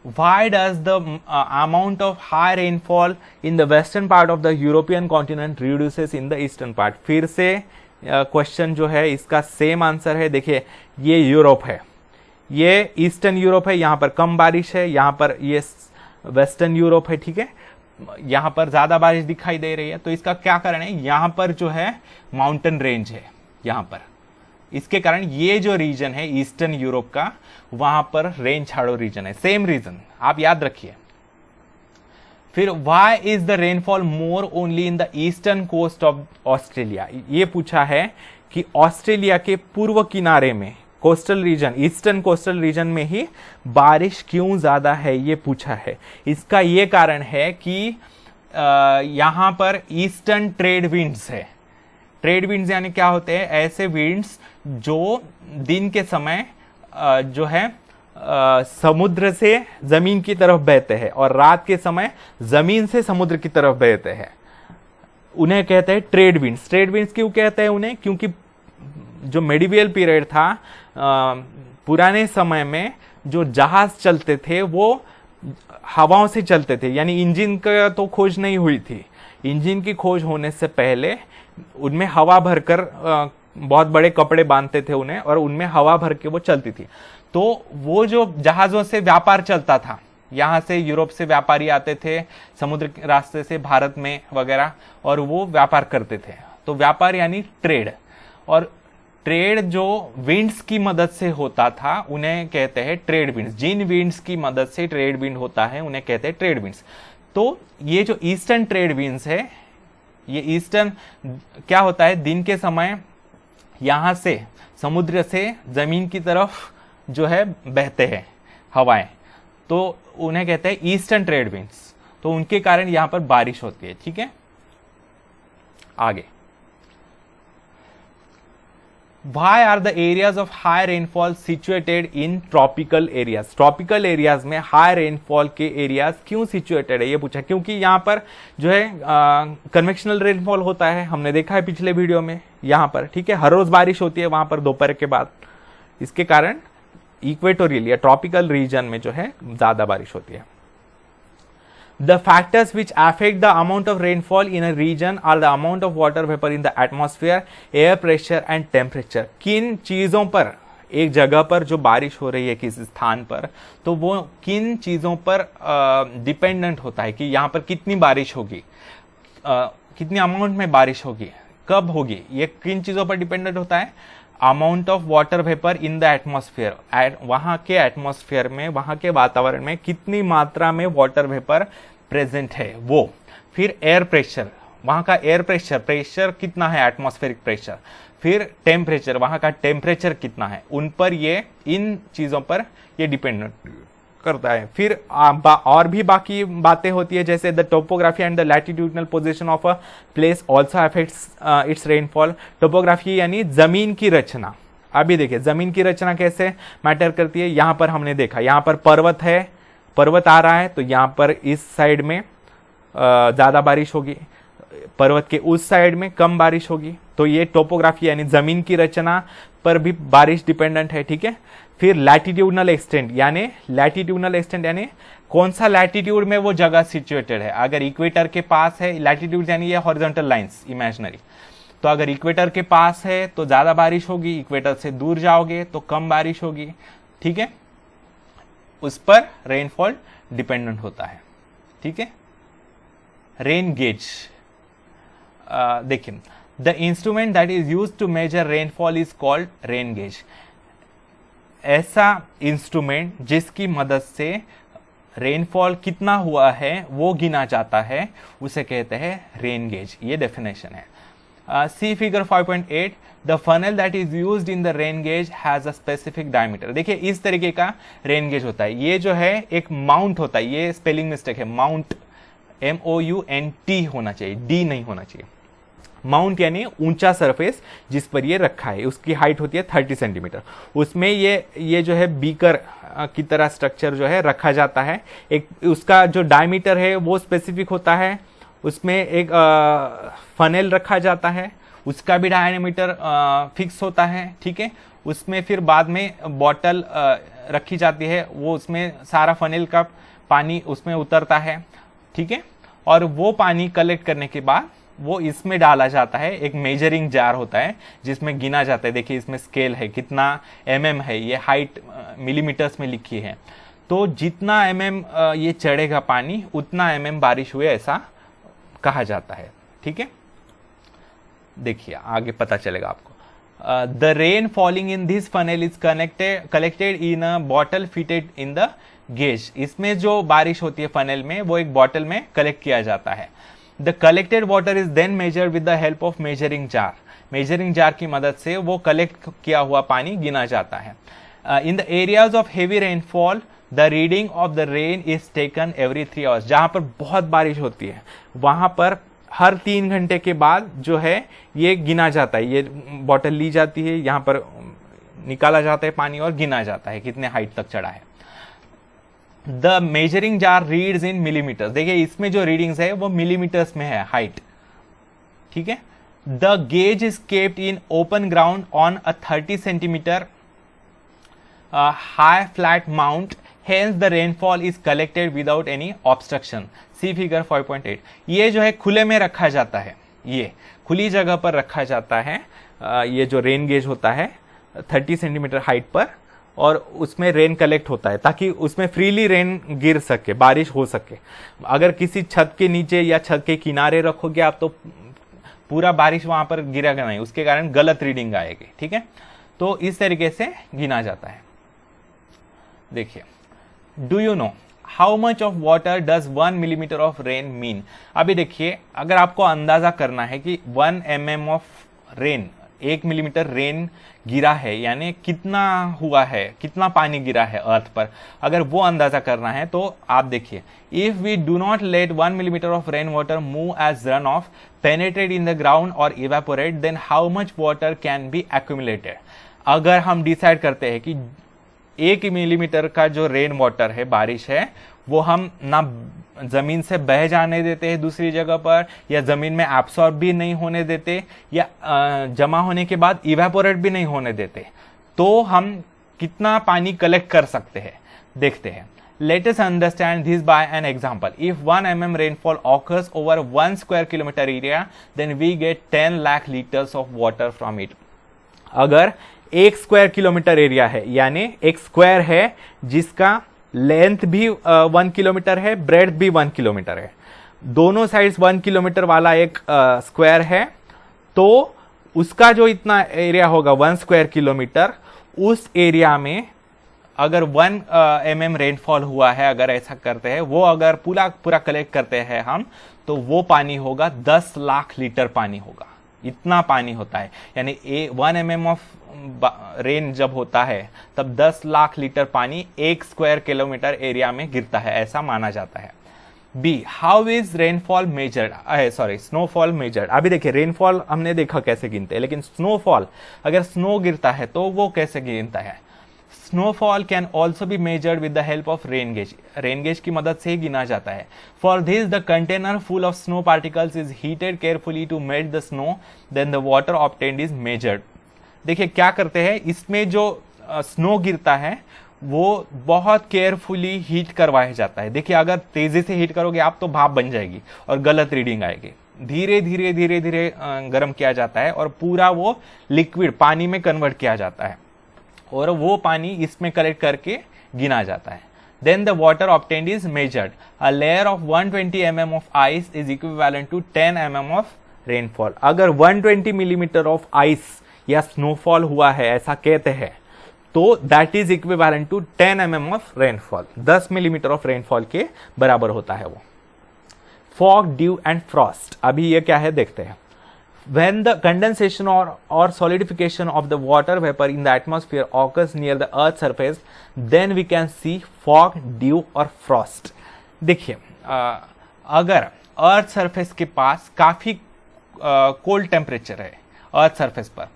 why does the amount of high rainfall in the western part of the European continent reduces in the eastern part. फिर से क्वेश्चन जो है इसका सेम आंसर है। देखिए ये यूरोप है, ये ईस्टर्न यूरोप है, यहां पर कम बारिश है, यहां पर ये वेस्टर्न यूरोप है, ठीक है। यहां पर ज्यादा बारिश दिखाई दे रही है, तो इसका क्या कारण है, यहां पर जो है माउंटेन रेंज है यहां पर, इसके कारण ये जो रीजन है ईस्टर्न यूरोप का, वहां पर रेन शैडो रीजन है। सेम रीजन आप याद रखिए। फिर why is the rainfall more only in the eastern coast of Australia. ये पूछा है कि ऑस्ट्रेलिया के पूर्व किनारे में, coastal region, eastern coastal region में ही बारिश क्यों ज्यादा है, ये पूछा है। इसका ये कारण है कि यहां पर ईस्टर्न ट्रेड विंड्स है। ट्रेड विंड्स यानी क्या होते हैं, ऐसे विंड्स जो दिन के समय जो है समुद्र से जमीन की तरफ बहते हैं और रात के समय जमीन से समुद्र की तरफ बहते हैं, उन्हें कहते हैं ट्रेड विंड्स। ट्रेड विंड्स क्यों कहते हैं उन्हें, क्योंकि जो मेडिवियल पीरियड था, पुराने समय में जो जहाज चलते थे वो हवाओं से चलते थे, यानी इंजन का तो खोज नहीं हुई थी। इंजन की खोज होने से पहले उनमें हवा भरकर, बहुत बड़े कपड़े बांधते थे उन्हें और उनमें हवा भर के वो चलती थी। तो वो जो जहाजों से व्यापार चलता था, यहाँ से यूरोप से व्यापारी आते थे समुद्र के रास्ते से भारत में वगैरह, और वो व्यापार करते थे। तो व्यापार यानी ट्रेड, और ट्रेड जो विंड्स की मदद से होता था उन्हें कहते हैं ट्रेड विंड्स। जिन विंड्स की मदद से ट्रेड विंड होता है उन्हें कहते हैं ट्रेड विंड्स। तो ये जो ईस्टर्न ट्रेड विंड्स है, ये ईस्टर्न क्या होता है, दिन के समय यहां से समुद्र से जमीन की तरफ जो है बहते हैं हवाएं, तो उन्हें कहते हैं ईस्टर्न ट्रेड विंड्स। तो उनके कारण यहां पर बारिश होती है, ठीक है। आगे, Why are the areas of high rainfall situated in tropical areas? Tropical areas में हाई रेनफॉल के एरियाज क्यों सिचुएटेड है, ये पूछा। क्योंकि यहाँ पर जो है कन्वेक्शनल रेनफॉल होता है, हमने देखा है पिछले वीडियो में यहाँ पर, ठीक है। हर रोज बारिश होती है वहां पर दोपहर के बाद, इसके कारण इक्वेटोरियल या ट्रॉपिकल रीजन में जो है ज्यादा बारिश होती है। The factors which affect the amount of rainfall in a region are the amount of water vapor in the atmosphere, air pressure and temperature. किन चीजों पर, एक जगह पर जो बारिश हो रही है किसी स्थान पर, तो वो किन चीजों पर डिपेंडेंट होता है कि यहाँ पर कितनी बारिश होगी, कितनी अमाउंट में बारिश होगी, कब होगी, ये किन चीजों पर डिपेंडेंट होता है। Amount of water vapour in the atmosphere, वहां के एटमॉस्फेयर में, वहां के वातावरण में कितनी मात्रा में वाटर वेपर प्रेजेंट है वो। फिर एयर प्रेशर, वहां का एयर प्रेशर कितना है, एटमॉस्फेरिक प्रेशर। फिर टेम्परेचर, वहां का टेम्परेचर कितना है, उन पर ये, इन चीजों पर ये डिपेंडेंट करता है। फिर और भी बाकी बातें होती है, जैसे the topography and the latitudinal position of a place also affects it's rainfall. Topography यानी जमीन की रचना। अभी देखिए जमीन की रचना कैसे मैटर करती है। यहाँ पर हमने देखा, यहाँ पर पर्वत है, पर्वत आ रहा है तो यहाँ पर इस साइड में ज़्यादा बारिश होगी, पर्वत के उस साइड में कम बारिश होगी। तो ये टोपोग्राफी यानी जमीन की रचना पर भी बारिश डिपेंडेंट है, ठीक है। फिर लैटिट्यूडनल एक्सटेंट यानी कौन सा लैटिट्यूड में वो जगह सिचुएटेड है। अगर इक्वेटर के पास है, लैटिट्यूड यानी ये हॉरिजॉन्टल लाइंस इमेजिनरी, तो अगर इक्वेटर के पास है तो ज्यादा बारिश होगी, इक्वेटर से दूर जाओगे तो कम बारिश होगी, ठीक है। उस पर रेनफॉल डिपेंडेंट होता है, ठीक है। रेन गेज देखिए, the instrument that is used to measure rainfall is called rain gauge. ऐसा इंस्ट्रूमेंट जिसकी मदद से रेनफॉल कितना हुआ है वो गिना जाता है, उसे कहते हैं रेन गेज। ये डेफिनेशन है। See figure 5.8, the funnel that is used in the rain gauge has a specific diameter. देखिए इस तरीके का रेन गेज होता है। ये जो है एक माउंट होता है, ये स्पेलिंग मिस्टेक है, माउंट MOUNT होना चाहिए, D नहीं होना चाहिए। माउंट यानी ऊंचा सरफेस जिस पर ये रखा है, उसकी हाइट होती है 30 सेंटीमीटर। उसमें ये जो है बीकर की तरह स्ट्रक्चर जो है रखा जाता है। एक उसका जो डायमीटर है वो स्पेसिफिक होता है। उसमें एक फनेल रखा जाता है, उसका भी डायमीटर फिक्स होता है, ठीक है। उसमें फिर बाद में बॉटल रखी जाती है, वो उसमें सारा फनेल का पानी उसमें उतरता है, ठीक है। और वो पानी कलेक्ट करने के बाद वो इसमें डाला जाता है। एक मेजरिंग जार होता है जिसमें गिना जाता है। देखिए इसमें स्केल है, कितना mm है, ये हाइट मिलीमीटर्स में लिखी है। तो जितना mm ये चढ़ेगा पानी, उतना mm बारिश हुए, ऐसा कहा जाता है, ठीक है। देखिए आगे पता चलेगा आपको। The rain falling in this funnel is collected in a bottle fitted in the gauge. इसमें जो बारिश होती है फनेल में, वो एक बॉटल में कलेक्ट किया जाता है। The collected water is then measured with the help of measuring jar. Measuring jar की मदद से वो कलेक्ट किया हुआ पानी गिना जाता है। In the areas of heavy rainfall the reading of the rain is taken every 3 hours. जहां पर बहुत बारिश होती है वहां पर हर 3 घंटे के बाद जो है ये गिना जाता है। ये बॉटल ली जाती है, यहाँ पर निकाला जाता है पानी और गिना जाता है कितने हाइट तक चढ़ा है। The measuring jar reads in millimetres. देखिए इसमें जो रीडिंग्स है वो मिलीमीटर्स में है हाइट, ठीक है। The gauge is kept in open ground on a 30 centimetre high flat mount, hence the rainfall is collected without any obstruction. See figure 5.8। ये जो है खुले में रखा जाता है, ये खुली जगह पर रखा जाता है। ये जो रेन गेज होता है 30 सेंटीमीटर हाइट पर, और उसमें रेन कलेक्ट होता है ताकि उसमें फ्रीली रेन गिर सके, बारिश हो सके। अगर किसी छत के नीचे या छत के किनारे रखोगे आप तो पूरा बारिश वहां पर गिरेगा नहीं, उसके कारण गलत रीडिंग आएगी, ठीक है। तो इस तरीके से गिना जाता है। देखिए, do you know how much of water does 1 millimetre of rain mean. अभी देखिए अगर आपको अंदाजा करना है कि 1 mm of rain, 1 millimetre rain गिरा है, यानी कितना हुआ है, कितना पानी गिरा है अर्थ पर, अगर वो अंदाजा करना है तो आप देखिए, if we do not let 1 millimetre of rain water move as run off, penetrate in the ground और evaporate, then how much water can be accumulated. अगर हम डिसाइड करते हैं कि 1 मिलीमीटर का जो रेन वाटर है, बारिश है, वो हम ना जमीन से बह जाने देते हैं दूसरी जगह पर, या जमीन में एब्सॉर्ब भी नहीं होने देते, या जमा होने के बाद इवेपोरेट भी नहीं होने देते, तो हम कितना पानी कलेक्ट कर सकते हैं देखते हैं। Let us understand this by an example. If 1 mm rainfall occurs over 1 square kilometer area, then we get 10 lakh liters of water from it. अगर 1 स्क्वायर किलोमीटर एरिया है, यानी एक स्क्वायर है जिसका लेंथ भी 1 किलोमीटर है, ब्रेड्थ भी 1 kilometre है, दोनों साइड्स 1 किलोमीटर वाला एक स्क्वायर है, तो उसका जो इतना एरिया होगा 1 स्क्वायर किलोमीटर, उस एरिया में अगर 1 mm रेनफॉल हुआ है, अगर ऐसा करते हैं, वो अगर पूरा कलेक्ट करते हैं हम, तो वो पानी होगा 10 लाख लीटर पानी होगा। इतना पानी होता है, यानी 1 mm ऑफ रेन जब होता है तब 10 लाख लीटर पानी 1 स्क्वायर किलोमीटर एरिया में गिरता है, ऐसा माना जाता है। B, how is rainfall measured, sorry snowfall measured. अभी देखिए रेनफॉल हमने देखा कैसे गिनते हैं, लेकिन स्नोफॉल, अगर स्नो गिरता है तो वो कैसे गिनता है। Snowfall can also be measured with the help of rain gauge, rain gauge की मदद से ही गिना जाता है। For this the container full of snow particles is heated carefully to melt the snow, then the water obtained is measured. देखिए क्या करते हैं, इसमें जो स्नो गिरता है वो बहुत केयरफुली हीट करवाया जाता है। देखिए अगर तेजी से हीट करोगे आप तो भाप बन जाएगी और गलत रीडिंग आएगी। धीरे धीरे धीरे धीरे गर्म किया जाता है और पूरा वो लिक्विड पानी में कन्वर्ट किया जाता है और वो पानी इसमें कलेक्ट करके गिना जाता है। Then the water obtained is measured. A layer of 120 mm of ice is equivalent to 10 mm of rainfall. अगर 120 मिलीमीटर ऑफ आइस या स्नोफॉल हुआ है ऐसा कहते हैं तो that is equivalent to 10 mm of rainfall, 10 millimetre of rainfall के बराबर होता है वो। फॉग, ड्यू एंड फ्रॉस्ट, अभी ये क्या है देखते हैं। When the condensation or solidification of the water vapor in the atmosphere occurs near the earth's surface, then we can see fog, dew और frost। देखिए अगर अर्थ सरफेस के पास काफी कोल्ड टेम्परेचर है अर्थ सरफेस पर,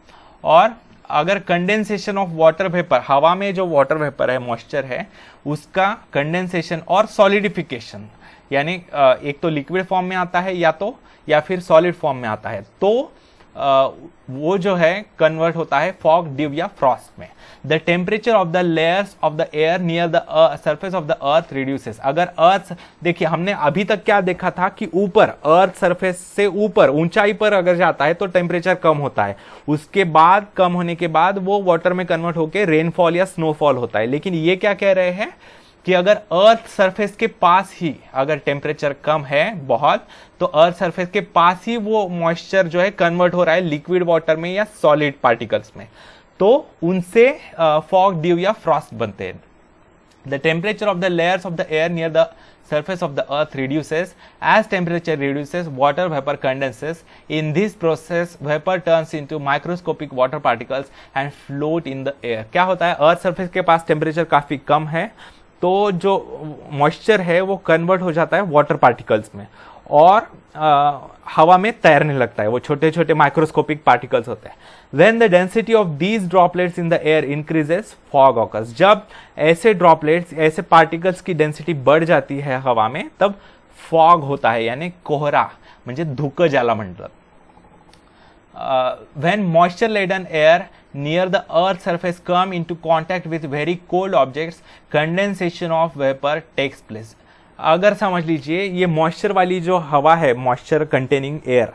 और अगर कंडेंसेशन ऑफ वाटर वेपर, हवा में जो वाटर वेपर है, मॉइस्चर है, उसका कंडेंसेशन और सॉलिडिफिकेशन, यानी एक तो लिक्विड फॉर्म में आता है या फिर सॉलिड फॉर्म में आता है, तो वो जो है कन्वर्ट होता है फॉग, ड्यू या फ्रॉस्ट में। The temperature of the layers of the air near the surface of the earth reduces. अगर अर्थ, देखिए हमने अभी तक क्या देखा था कि ऊपर अर्थ सरफेस से ऊपर ऊंचाई पर अगर जाता है तो टेम्परेचर कम होता है, उसके बाद कम होने के बाद वो वाटर में कन्वर्ट होकर रेनफॉल या स्नोफॉल होता है। लेकिन ये क्या कह रहे हैं कि अगर अर्थ सरफेस के पास ही अगर टेम्परेचर कम है बहुत, तो अर्थ सरफेस के पास ही वो मॉइस्चर जो है कन्वर्ट हो रहा है लिक्विड वाटर में या सॉलिड पार्टिकल्स में, तो उनसे फॉग, ड्यू या फ्रॉस्ट बनते हैं। The temperature of the layers of the air near the surface of the earth reduces. As temperature reduces, water vapor condenses. In this process, vapor turns into microscopic water particles and float in the air. क्या होता है, earth surface के पास temperature काफी कम है तो जो moisture है वो कन्वर्ट हो जाता है वाटर पार्टिकल्स में और हवा में तैरने लगता है, वो छोटे छोटे माइक्रोस्कोपिक पार्टिकल्स होते हैं। When the density of these droplets in the air increases, fog occurs. जब ऐसे ड्रॉपलेट्स, ऐसे पार्टिकल्स की डेंसिटी बढ़ जाती है हवा में, तब फॉग होता है, यानी कोहरा, म्हणजे धुकं ज्याला म्हणतात। When moisture laden air near the earth surface come into contact with very cold objects, condensation of vapor takes place. अगर समझ लीजिए ये मॉइस्चर वाली जो हवा है, मॉइस्चर कंटेनिंग एयर,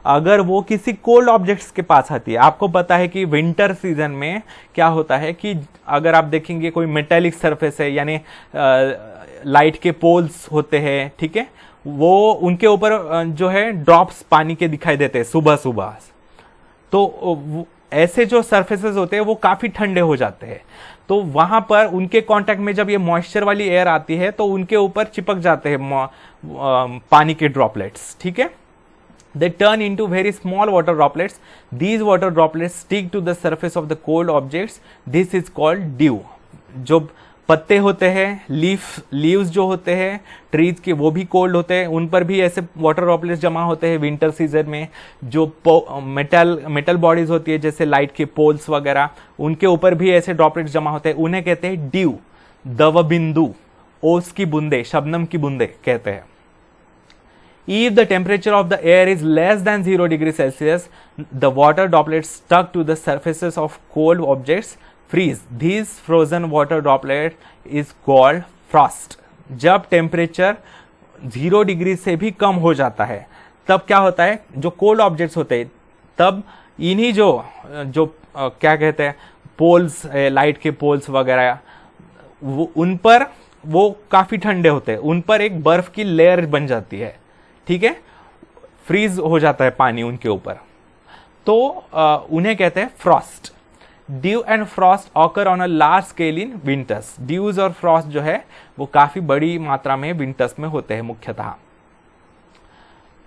अगर वो किसी कोल्ड ऑब्जेक्ट्स के पास आती है, आपको पता है कि विंटर सीजन में क्या होता है कि अगर आप देखेंगे कोई मेटेलिक सरफेस है, यानी लाइट के पोल्स होते हैं, ठीक है, वो उनके ऊपर जो है ड्रॉप्स पानी के दिखाई देते हैं सुबह सुबह, तो ऐसे जो सरफेसेस होते हैं वो काफी ठंडे हो जाते हैं, तो वहां पर उनके कांटेक्ट में जब ये मॉइस्चर वाली एयर आती है तो उनके ऊपर चिपक जाते हैं पानी के ड्रॉपलेट्स, ठीक है। They turn into very small water droplets. These water droplets stick to the surface of the cold objects. This is called dew. जो पत्ते होते हैं, लीव्स जो होते हैं ट्रीज के, वो भी कोल्ड होते हैं, उन पर भी ऐसे वाटर ड्रॉपलेट्स जमा होते हैं विंटर सीजन में। जो मेटल बॉडीज होती है जैसे लाइट के पोल्स वगैरह, उनके ऊपर भी ऐसे ड्रॉपलेट्स जमा होते हैं, उन्हें कहते हैं ड्यू, दव बिंदु, ओस की बूंदे, शबनम की बूंदे कहते हैं। If the temperature of the air is less than 0 degrees Celsius, the water droplets stuck to the surfaces of cold objects freeze. These frozen water droplet is called frost. जब टेम्परेचर 0 डिग्री से भी कम हो जाता है तब क्या होता है, जो कोल्ड ऑब्जेक्ट्स होते हैं तब इन्हीं जो क्या कहते हैं पोल्स, लाइट के पोल्स वगैरह, उन पर वो काफी ठंडे होते हैं, उन पर एक बर्फ की लेयर बन जाती है, ठीक है, फ्रीज हो जाता है पानी उनके ऊपर, तो उन्हें कहते हैं frost. Dew and frost occur on a large scale in winters. Dews और फ्रॉस्ट जो है वो काफी बड़ी मात्रा में विंटर्स में होते हैं मुख्यतः।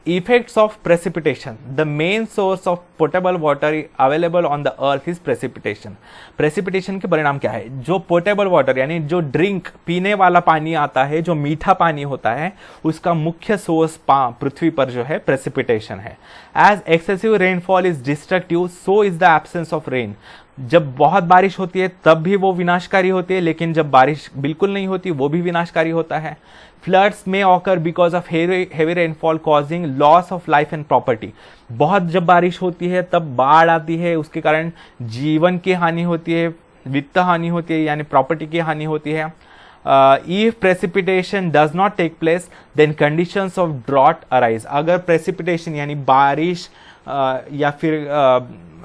Effects of precipitation. The main source of potable water available on the earth is precipitation. Precipitation के परिणाम क्या है? जो potable water यानी जो ड्रिंक पीने वाला पानी आता है, जो मीठा पानी होता है, उसका मुख्य सोर्स पृथ्वी पर जो है precipitation है. As excessive rainfall is destructive, so is the absence of rain. जब बहुत बारिश होती है तब भी वो विनाशकारी होती है, लेकिन जब बारिश बिल्कुल नहीं होती वो भी विनाशकारी होता है. फ्लड्स में occur because of heavy rainfall causing loss of life and property. बहुत जब बारिश होती है तब बाढ़ आती है, उसके कारण जीवन की हानि होती है, वित्त हानि होती है, यानी प्रॉपर्टी की हानि होती है. If precipitation does not take place then conditions of drought arise. अगर प्रेसिपिटेशन यानी बारिश या फिर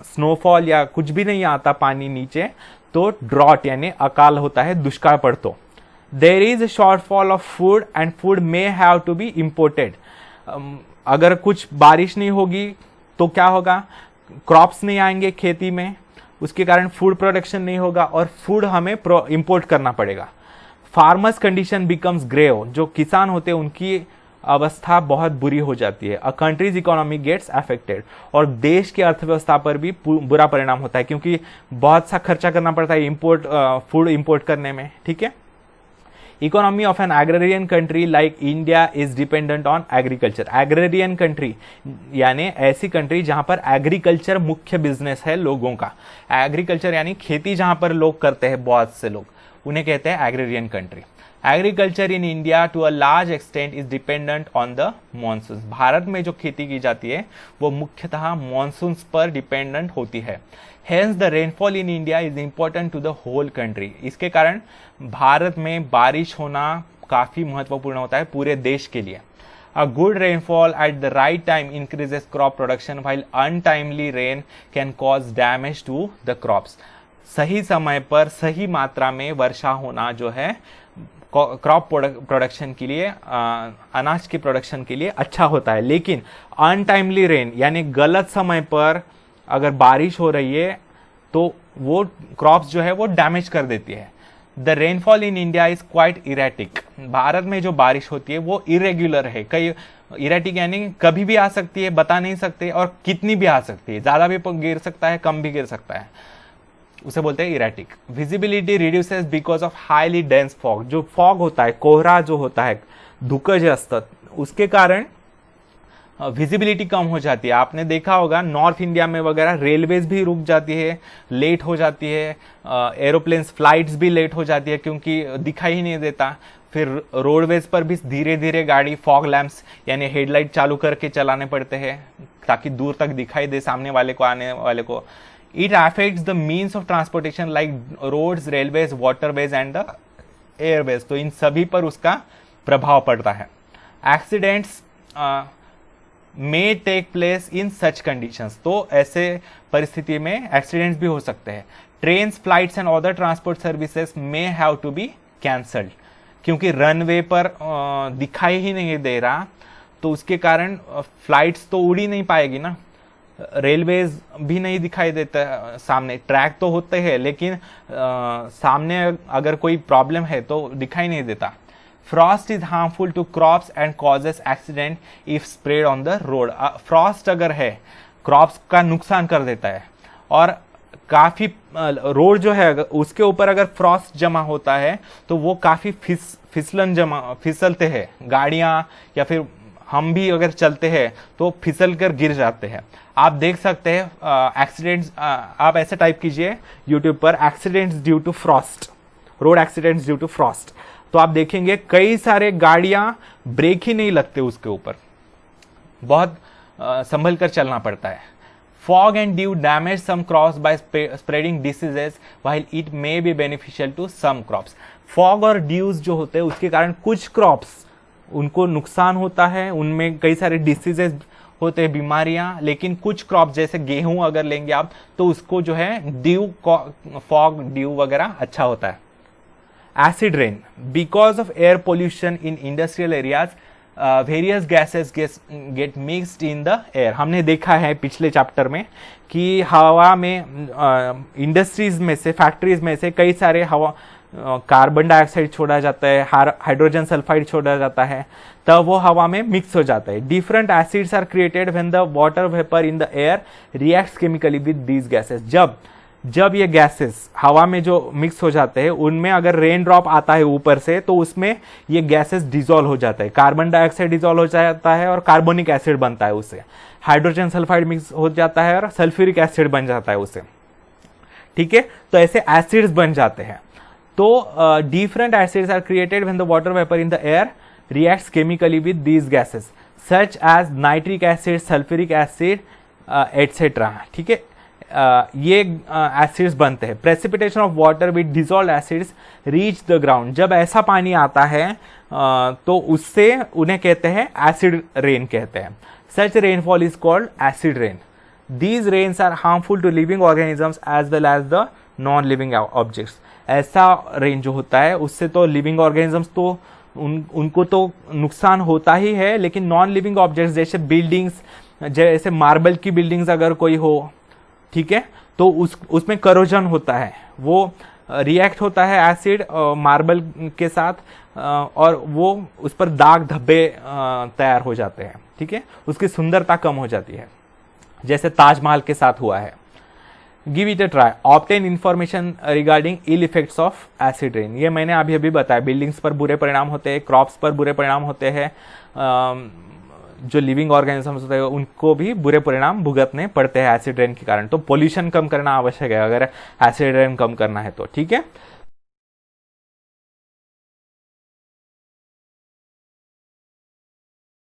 स्नोफॉल या कुछ भी नहीं आता पानी नीचे, तो ड्रॉट यानी अकाल होता है, दुष्काळ पड़तो. There is a shortfall of food and food may have to be imported. अगर कुछ बारिश नहीं होगी तो क्या होगा? क्रॉप्स नहीं आएंगे खेती में, उसके कारण फूड प्रोडक्शन नहीं होगा और फूड हमें इंपोर्ट करना पड़ेगा. Farmers condition becomes grave. जो किसान होते हैं उनकी अवस्था बहुत बुरी हो जाती है. अ कंट्रीज इकोनॉमी गेट्स अफेक्टेड. और देश की अर्थव्यवस्था पर भी बुरा परिणाम होता है, क्योंकि बहुत सा खर्चा करना पड़ता है फूड इंपोर्ट करने में. ठीक है. Economy of an agrarian country like India is dependent on agriculture. Agrarian country यानी ऐसी कंट्री जहां पर एग्रीकल्चर मुख्य बिजनेस है लोगों का. एग्रीकल्चर यानी खेती जहां पर लोग करते हैं, बहुत से लोग, उन्हें कहते हैं agrarian country. Agriculture in India to a large extent is dependent on the monsoon. Bharat में जो खेती की जाती है वो मुख्यतः मॉनसून पर डिपेंडेंट होती है. Hence the rainfall in India is important to the whole country. इसके कारण भारत में बारिश होना काफी महत्वपूर्ण होता है पूरे देश के लिए. A good rainfall at the right time increases crop production while untimely rain can cause damage to the crops. सही समय पर सही मात्रा में वर्षा होना जो है क्रॉप प्रोडक्शन के लिए, अनाज के प्रोडक्शन के लिए अच्छा होता है. लेकिन अनटाइमली रेन यानी गलत समय पर अगर बारिश हो रही है तो वो क्रॉप्स जो है वो डैमेज कर देती है. The rainfall in India is quite erratic. Bharat में जो बारिश होती है वो इरेग्युलर है. कई इरेटिक यानी कभी भी आ सकती है, बता नहीं सकते, और कितनी भी आ सकती है. ज्यादा भी गिर सकता है, कम भी गिर सकता है, उसे बोलते हैं erratic. Visibility reduces because of highly dense fog. जो फॉग होता है, कोहरा जो होता है, धुकं जे असतं, उसके कारण विजिबिलिटी कम हो जाती है. आपने देखा होगा नॉर्थ इंडिया में वगैरह रेलवेज भी रुक जाती है, लेट हो जाती है, एरोप्लेन्स फ्लाइट्स भी लेट हो जाती है क्योंकि दिखाई ही नहीं देता. फिर रोडवेज पर भी धीरे धीरे गाड़ी फॉग लैंप्स यानी हेडलाइट चालू करके चलाने पड़ते हैं ताकि दूर तक दिखाई दे सामने वाले को, आने वाले को. It affects the means of transportation like roads, railways, waterways and the airways. तो इन सभी पर उसका प्रभाव पड़ता है. Accidents may take place in such conditions. तो ऐसे परिस्थिति में एक्सीडेंट्स भी हो सकते हैं. Trains, flights and other transport services may have to be cancelled. क्योंकि रनवे पर दिखाई ही नहीं दे रहा तो उसके कारण फ्लाइट्स तो उड़ ही नहीं पाएगी ना. रेलवेज भी नहीं दिखाई देता सामने. ट्रैक तो होते हैं लेकिन सामने अगर कोई प्रॉब्लम है तो दिखाई नहीं देता. Frost is harmful to crops and causes accident if spread on the road. Frost अगर है क्रॉप्स का नुकसान कर देता है, और काफी रोड जो है उसके ऊपर अगर फ्रॉस्ट जमा होता है तो वो काफी फिसलते हैं. गाड़ियां या फिर हम भी अगर चलते हैं तो फिसल कर गिर जाते हैं. आप देख सकते हैं एक्सीडेंट्स. आप ऐसे टाइप कीजिए यूट्यूब पर accidents due to frost, road accidents due to frost, तो आप देखेंगे कई सारे गाड़ियां ब्रेक ही नहीं लगते उसके ऊपर. बहुत संभल कर चलना पड़ता है. Fog and dew damage some crops by spreading diseases while it may be beneficial to some crops. Fog और dews जो होते हैं उसके कारण कुछ क्रॉप्स उनको नुकसान होता है, उनमें कई सारे डिसीजेस होते हैं, बीमारियां. लेकिन कुछ क्रॉप जैसे गेहूं अगर लेंगे आप तो उसको जो है ड्यू, फॉग ड्यू वगैरह अच्छा होता है. Acid rain because of air pollution in industrial areas. Various gases get mixed in the air. हमने देखा है पिछले चैप्टर में कि हवा में इंडस्ट्रीज में से, फैक्ट्रीज में से कई सारे हवा कार्बन डाइऑक्साइड छोड़ा जाता है, हाइड्रोजन सल्फाइड छोड़ा जाता है, तब वो हवा में मिक्स हो जाता है। Different acids are created when the water vapour in the air reacts chemically with these gases. जब ये गैसेस हवा में जो मिक्स हो जाते हैं, उनमें अगर रेन ड्रॉप आता है ऊपर से, तो उसमें ये गैसेस डिसॉल्व हो जाता है। कार्बन डाइऑक्साइड डिसॉल्व हो जाता है और कार्बोनिक एसिड बनता है उससे, हाइड्रोजन सल्फाइड मिक्स हो जाता है और सल्फ्यूरिक एसिड बन जाता है उससे। ठीक है, तो ऐसे एसिड्स बन जाते हैं। तो different acids are created when the water vapour in the air reacts chemically with these gases such as nitric acid, sulphuric acid et cetera. ठीक है, ये एसिड्स बनते हैं। Precipitation of water with dissolved acids reach the ground. जब ऐसा पानी आता है तो उससे उन्हें कहते हैं एसिड रेन कहते हैं। Such rainfall is called acid rain. These rains are harmful to living organisms as well as the non living objects. ऐसा रेन जो होता है उससे तो लिविंग ऑर्गेनिजम्स तो उनको तो नुकसान होता ही है, लेकिन नॉन लिविंग ऑब्जेक्ट्स जैसे बिल्डिंग्स, जैसे मार्बल की बिल्डिंग्स अगर कोई हो, ठीक है, तो उसमें करोजन होता है, वो रिएक्ट होता है एसिड मार्बल के साथ और वो उस पर दाग धब्बे तैयार हो जाते हैं। ठीक है, उसकी सुंदरता कम हो जाती है, जैसे ताजमहल के साथ हुआ है। Give it a try, obtain information regarding ill effects of acid rain. ये मैंने अभी बताया, बिल्डिंग्स पर बुरे परिणाम होते हैं, क्रॉप्स पर बुरे परिणाम होते हैं, जो लिविंग ऑर्गेनिजम्स होते हैं उनको भी बुरे परिणाम भुगतने पड़ते हैं एसिड रेन के कारण। तो पोल्यूशन कम करना आवश्यक है अगर एसिड रेन कम करना है तो। ठीक है।